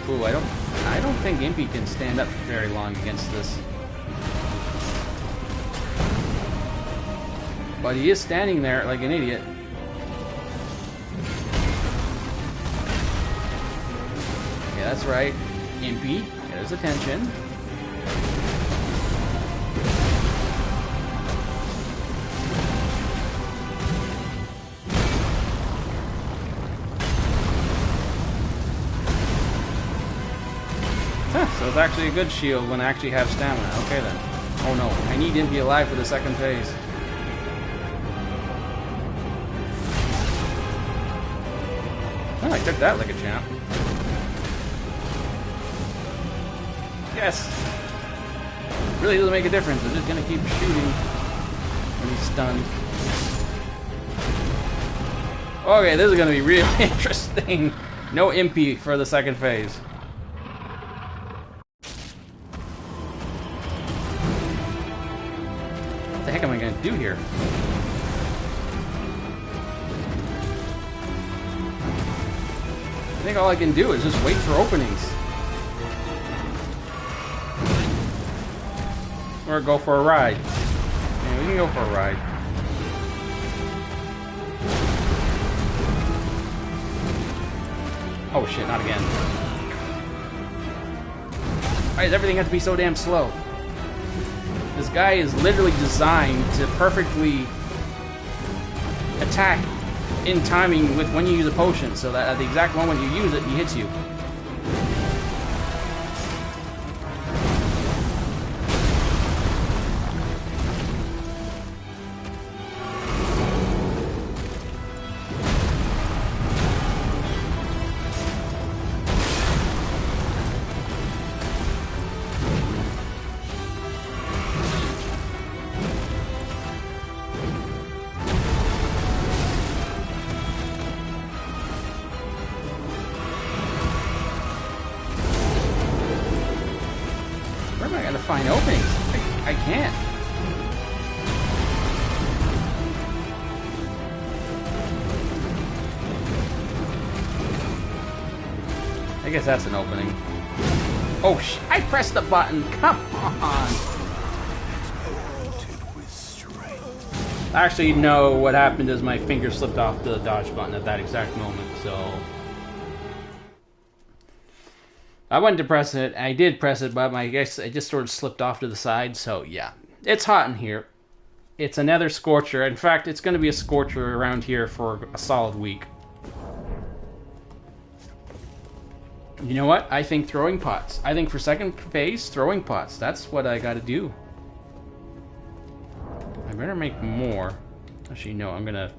Ooh, I don't think Impy can stand up very long against this. But he is standing there like an idiot. Yeah, that's right. Impy, get his attention. So it's actually a good shield when I actually have stamina. Okay then. Oh no, I need Impy alive for the second phase. Oh, I took that like a champ. Yes! Really doesn't make a difference. I'm just gonna keep shooting when he's stunned. Okay, this is gonna be really interesting. No Impy for the second phase. What the heck am I gonna do here? I think all I can do is just wait for openings. Or go for a ride. Yeah, we can go for a ride. Oh shit, not again. Why does everything have to be so damn slow? This guy is literally designed to perfectly attack in timing with when you use a potion, so that at the exact moment you use it, he hits you. Find openings. I can't. I guess that's an opening. Oh, I pressed the button. Come on. Actually, no. What happened is my finger slipped off the dodge button at that exact moment, so I went to press it. I did press it, but I guess it just sort of slipped off to the side. So yeah, it's hot in here. It's another scorcher. In fact, it's going to be a scorcher around here for a solid week. You know what? I think throwing pots. I think for second phase, throwing pots. That's what I got to do. I better make more. Actually, no. I'm gonna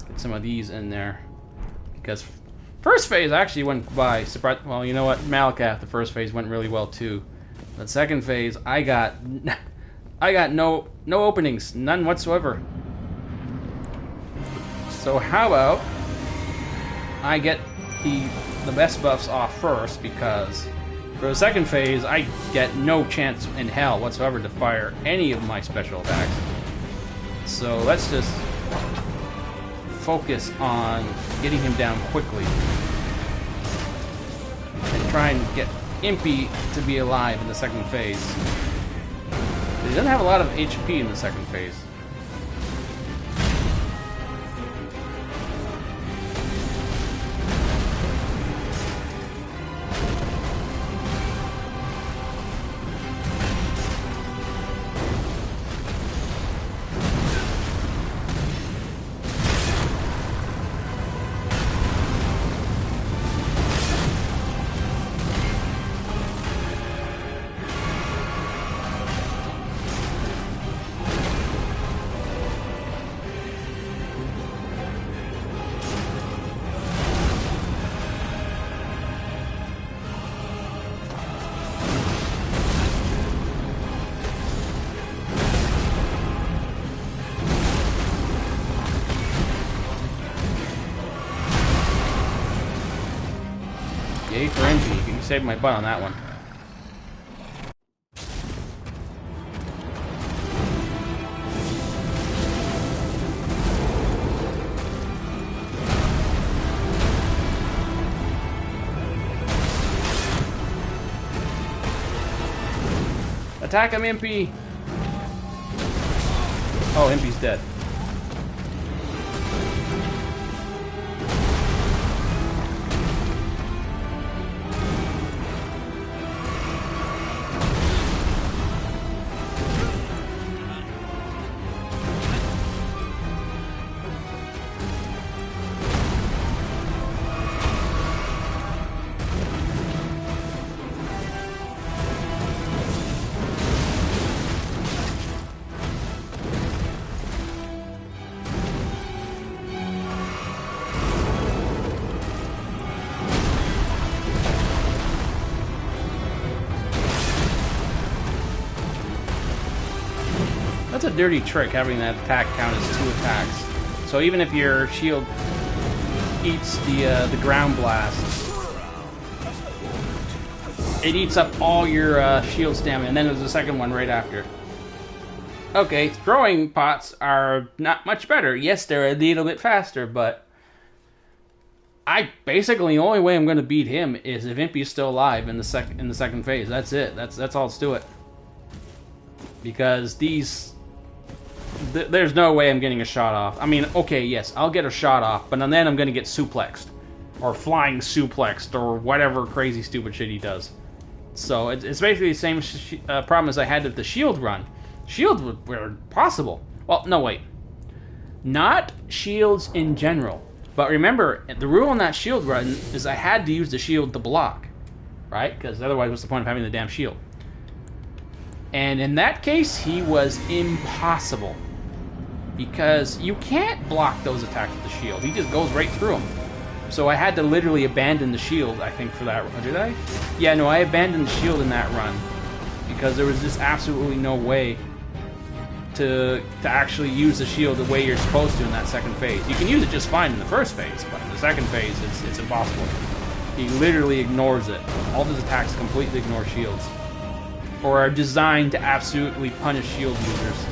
get some of these in there because first phase actually went by surprise. Well, you know what, Malakath, the first phase went really well too. But second phase, I got no openings, none whatsoever. So how about I get the best buffs off first, because for the second phase, I get no chance in hell whatsoever to fire any of my special attacks. So let's just focus on getting him down quickly. And try and get Impy to be alive in the second phase. He doesn't have a lot of HP in the second phase. Yay for Impy. You saved my butt on that one. Attack him, Impy! Oh, Impy's dead. That's a dirty trick, having that attack count as 2 attacks. So even if your shield eats the ground blast, it eats up all your shield stamina, and then there's a second one right after. Okay, throwing pots are not much better. Yes, they're a little bit faster, but basically the only way I'm going to beat him is if Impy's still alive in the second phase. That's it. That's all let's do it. Because there's no way I'm getting a shot off. I mean, okay, yes, I'll get a shot off, but then I'm going to get suplexed. Or flying suplexed, or whatever crazy stupid shit he does. So it's basically the same problem as I had with the shield run. Shields were possible. Well, no, wait. Not shields in general. But remember, the rule on that shield run is I had to use the shield to block. Right? Because otherwise, what's the point of having the damn shield? And in that case, he was impossible. Because you can't block those attacks with the shield. He just goes right through them. So I had to literally abandon the shield, I think, for that run. Did I? Yeah, no, I abandoned the shield in that run. Because there was just absolutely no way to actually use the shield the way you're supposed to in that second phase. You can use it just fine in the first phase, but in the second phase, it's impossible. He literally ignores it. All of his attacks completely ignore shields. Or are designed to absolutely punish shield users.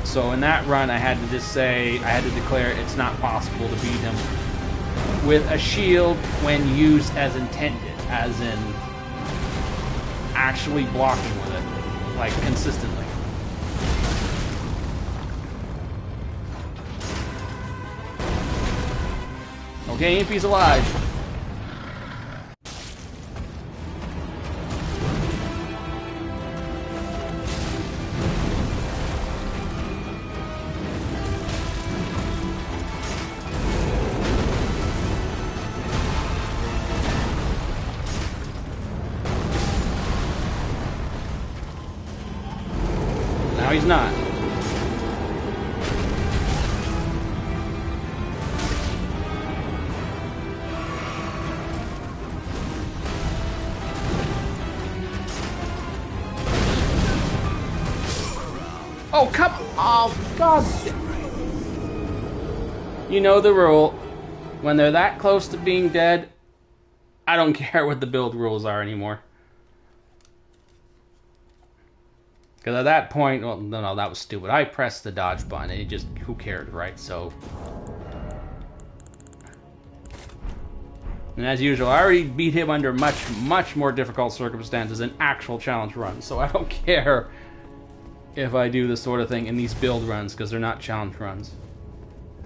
So in that run, I had to declare it's not possible to beat him with a shield when used as intended, as in actually blocking with it, like consistently. Okay, Impy's alive. Now he's not. Oh, come on! Oh, God! You know the rule. When they're that close to being dead, I don't care what the build rules are anymore. Because at that point, well, no, that was stupid. I pressed the dodge button, and it just, who cared, right? So, and as usual, I already beat him under much more difficult circumstances in actual challenge runs. So I don't care if I do this sort of thing in these build runs, because they're not challenge runs.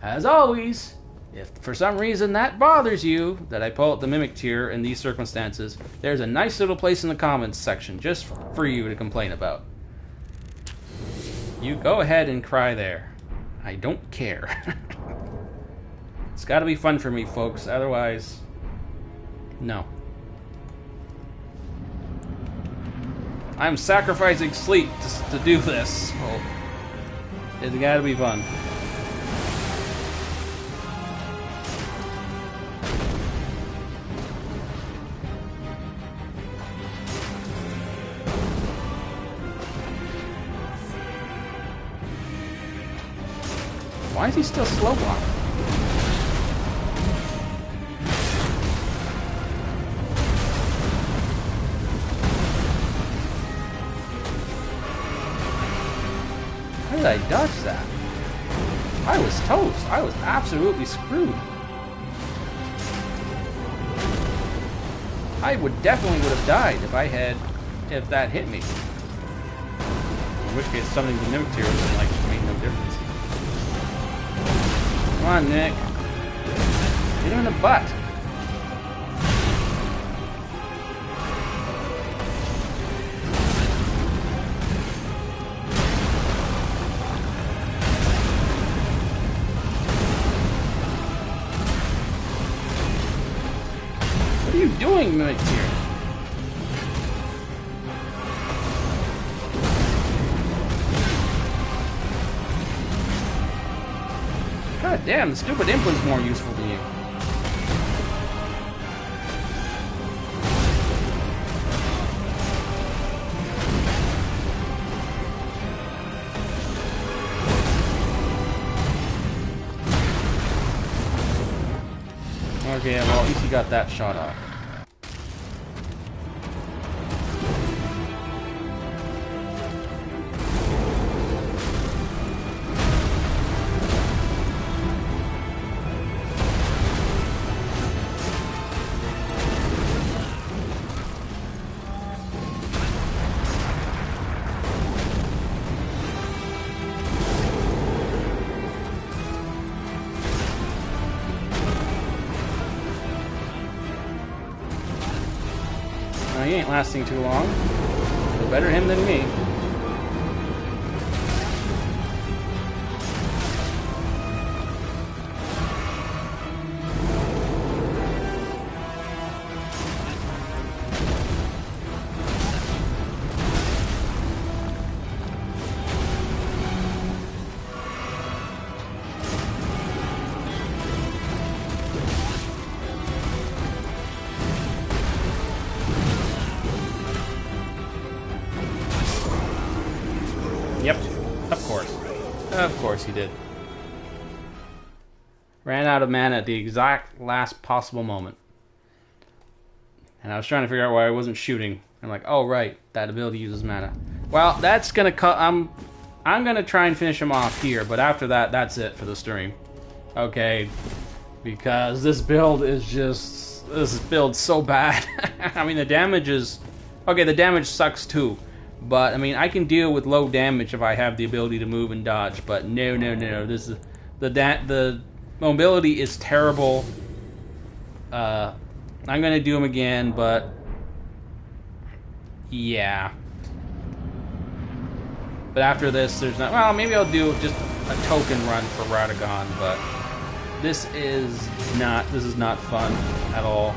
As always, if for some reason that bothers you, that I pull out the Mimic tier in these circumstances, there's a nice little place in the comments section just for you to complain about. You go ahead and cry there. I don't care. It's gotta be fun for me, folks, otherwise, no. I'm sacrificing sleep to do this, so it's gotta be fun. Why is he still slow walking? How did I dodge that? I was toast. I was absolutely screwed. I definitely would have died if that hit me. In which case, something the Mimic tier would have like made no difference. Come on, Nick. Hit him in the butt. What are you doing, Mimic tier? God damn, the stupid imp was more useful than you. Okay, well, at least you got that shot off. He ain't lasting too long. So better him than me. Yep, of course. Of course he did. Ran out of mana at the exact last possible moment. And I was trying to figure out why I wasn't shooting. I'm like, oh right, that ability uses mana. Well, that's gonna cut. I'm gonna try and finish him off here, but after that, that's it for the stream. Okay, because this build is just so bad. I mean, the damage is okay. The damage sucks too. But, I mean, I can deal with low damage if I have the ability to move and dodge. But no. This is the mobility is terrible. I'm gonna do him again, but yeah. But after this, there's not. Well, maybe I'll do just a token run for Radagon. But this is not fun at all.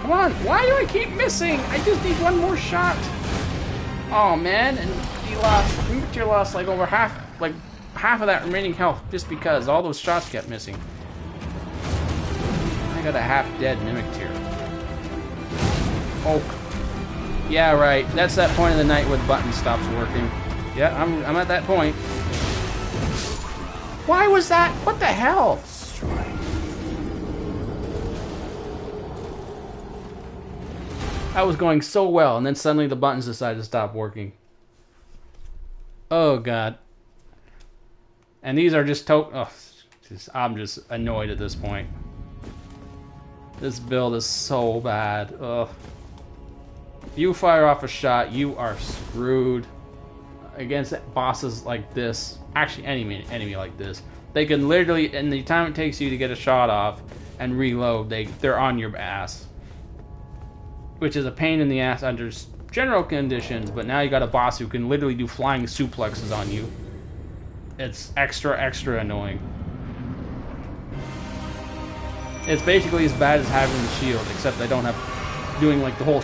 Come on, why do I keep missing? I just need one more shot. Oh man, and he lost, Mimikteer lost like over half of that remaining health just because all those shots kept missing. I got a half-dead Mimikteer. Oh, yeah, right. That's that point of the night where the button stops working. Yeah, I'm at that point. Why was that? What the hell? That was going so well, and then suddenly the buttons decided to stop working. Oh god. And these are just I'm just annoyed at this point. This build is so bad. Ugh. If you fire off a shot, you are screwed. Against bosses like this, actually any enemy like this, they can literally, in the time it takes you to get a shot off and reload, they're on your ass. Which is a pain in the ass under general conditions, but now you got a boss who can literally do flying suplexes on you. It's extra annoying. It's basically as bad as having the shield, except I don't have doing like the whole.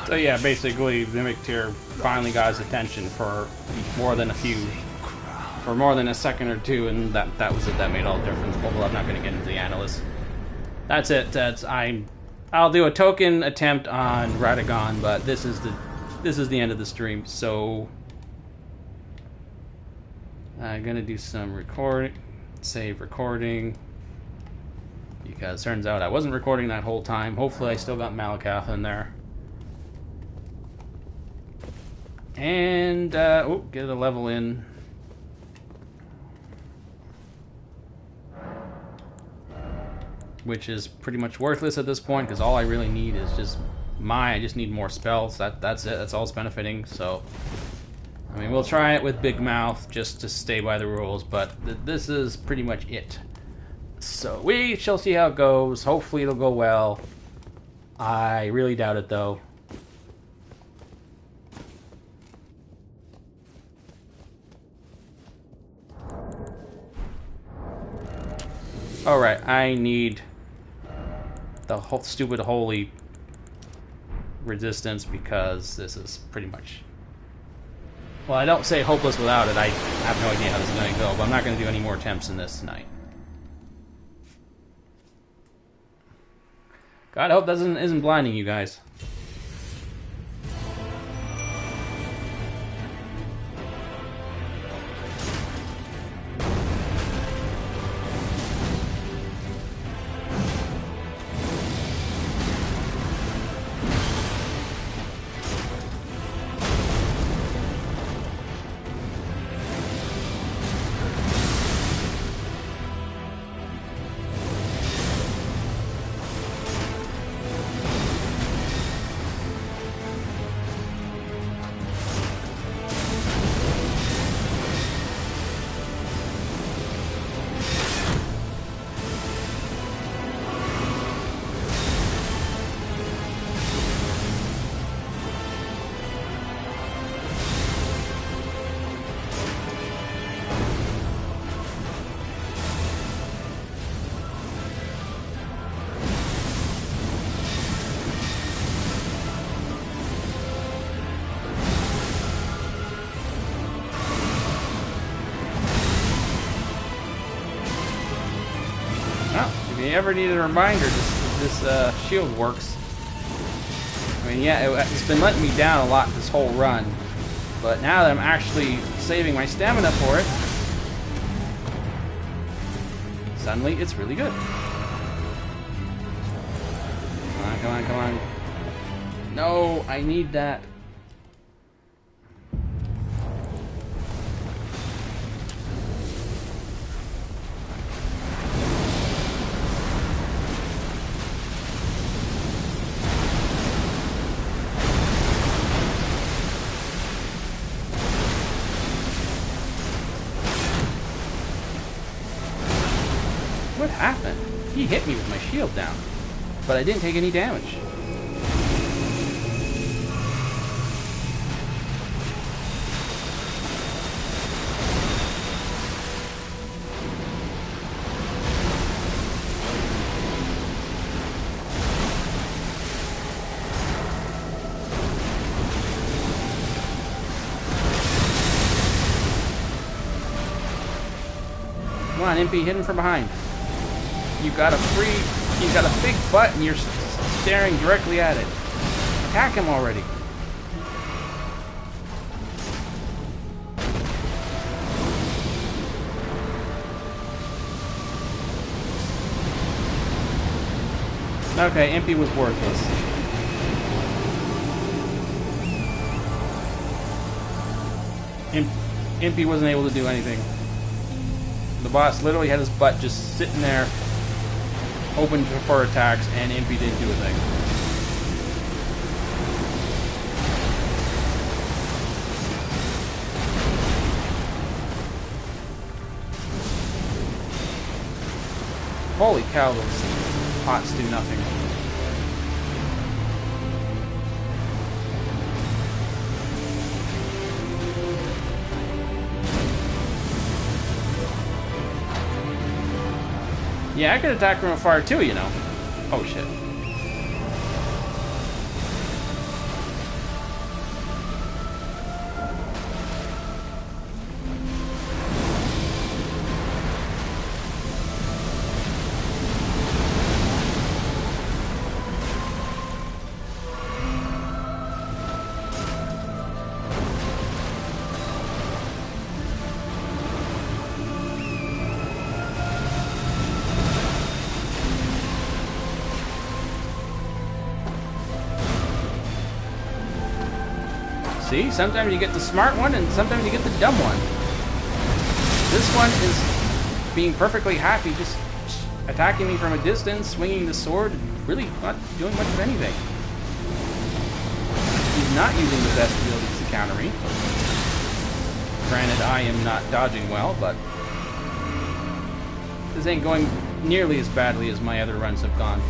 So yeah, basically, Mimikteer finally got his attention for more than a second or two, and that was it. That made all the difference. Although I'm not going to get into the analysts. That's it. I'll do a token attempt on Radagon, but this is the end of the stream. So I'm gonna do some save recording, because it turns out I wasn't recording that whole time. Hopefully, I still got Malakath in there. And get a level in. Which is pretty much worthless at this point, because all I really need is just I just need more spells. That's it. That's all it's benefiting. So, I mean, we'll try it with Big Mouth just to stay by the rules, but this is pretty much it. So we shall see how it goes. Hopefully it'll go well. I really doubt it, though. Alright, I need the whole stupid holy resistance, because this is pretty much... Well, I don't say hopeless without it. I have no idea how this is going to go, but I'm not going to do any more attempts in this tonight. God, I hope that isn't blinding you guys. If you ever need a reminder, this shield works. I mean, yeah, it's been letting me down a lot this whole run, but now that I'm actually saving my stamina for it, suddenly it's really good. Come on, come on, come on. No, I need that. What happened? He hit me with my shield down, but I didn't take any damage. Come on, MP, hit him from behind. You got a big butt and you're staring directly at it. Attack him already. Okay, MP was worthless. MP wasn't able to do anything. The boss literally had his butt just sitting there, open for attacks, and MP didn't do a thing. Holy cow, those pots do nothing. Yeah, I could attack from afar too, you know. Oh shit. See, sometimes you get the smart one and sometimes you get the dumb one. This one is being perfectly happy just attacking me from a distance, swinging the sword, and really not doing much of anything. He's not using the best abilities to counter me. Granted, I am not dodging well, but this ain't going nearly as badly as my other runs have gone.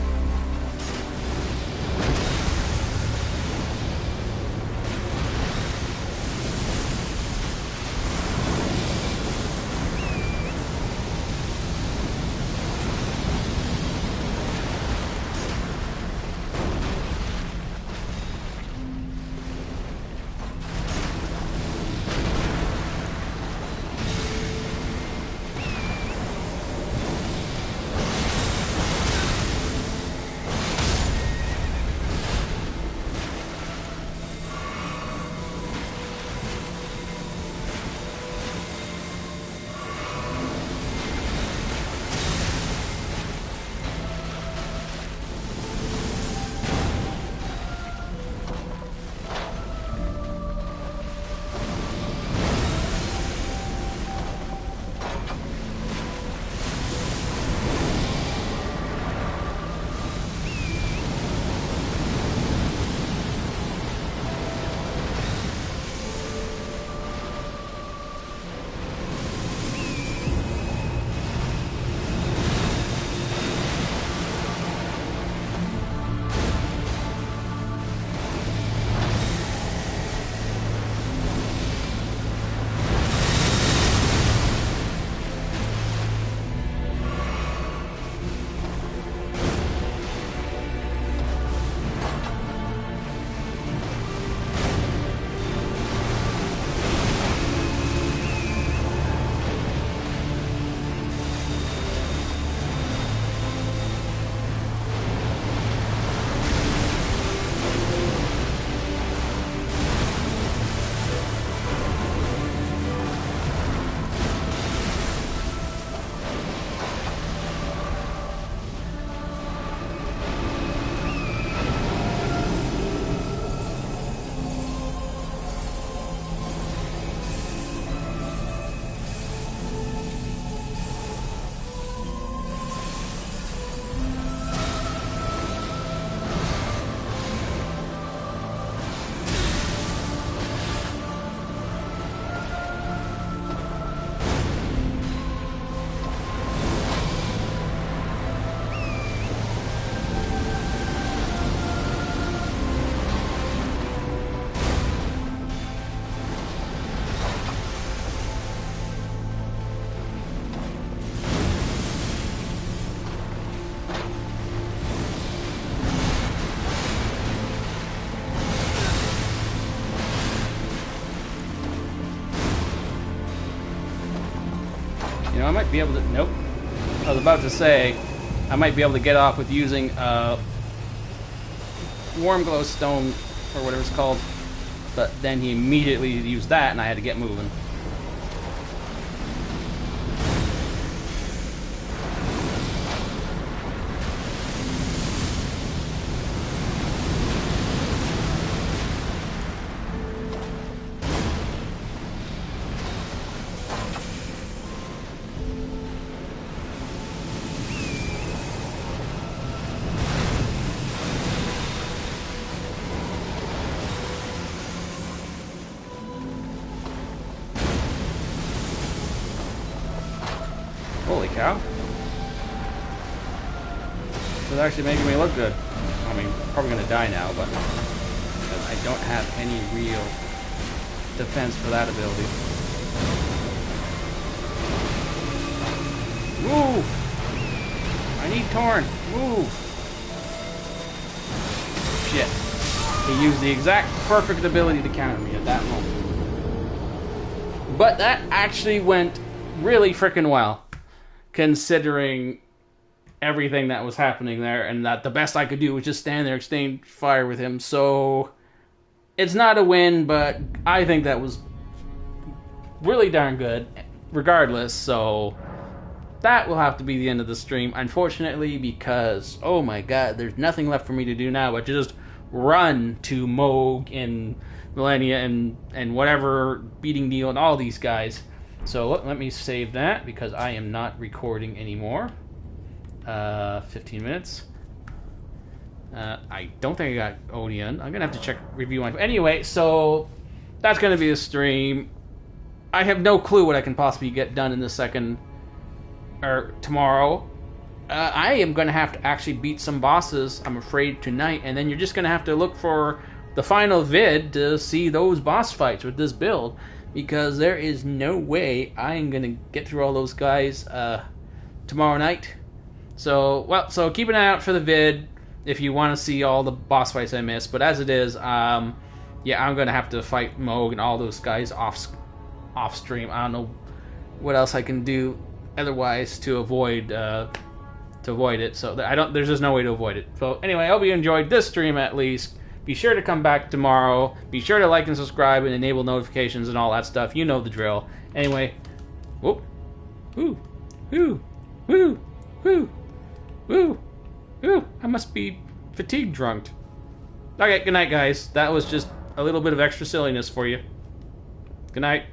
know, I might be able to... Nope. I was about to say, I might be able to get off with using warm glow stone, or whatever it's called. But then he immediately used that, and I had to get moving. Holy cow. This is actually making me look good. I mean, probably gonna die now, but because I don't have any real defense for that ability. Move! I need Torn! Move! Shit. He used the exact perfect ability to counter me at that moment. But that actually went really freaking well, considering everything that was happening there, and that the best I could do was just stand there, exchange fire with him. So it's not a win, but I think that was really darn good regardless. So that will have to be the end of the stream, unfortunately, because oh my god, there's nothing left for me to do now but just run to Moog and Millennia and whatever, Beating Neil and all these guys. So let me save that because I am not recording anymore. 15 minutes. I don't think I got Onion. I'm gonna have to check review on. Anyway, so that's gonna be the stream. I have no clue what I can possibly get done in the second or tomorrow. I am gonna have to actually beat some bosses, I'm afraid, tonight, and then you're just gonna have to look for the final vid to see those boss fights with this build, because there is no way I am gonna get through all those guys tomorrow night. So keep an eye out for the vid if you want to see all the boss fights I missed. But as it is, yeah, I'm gonna have to fight Moog and all those guys off stream. I don't know what else I can do otherwise to avoid it. So there's just no way to avoid it. So anyway, I hope you enjoyed this stream at least. Be sure to come back tomorrow. Be sure to like and subscribe and enable notifications and all that stuff. You know the drill. Anyway, whoop, whoo, whoo, whoo, whoo, whoo, whoo. I must be fatigue drunk. Okay, good night, guys. That was just a little bit of extra silliness for you. Good night.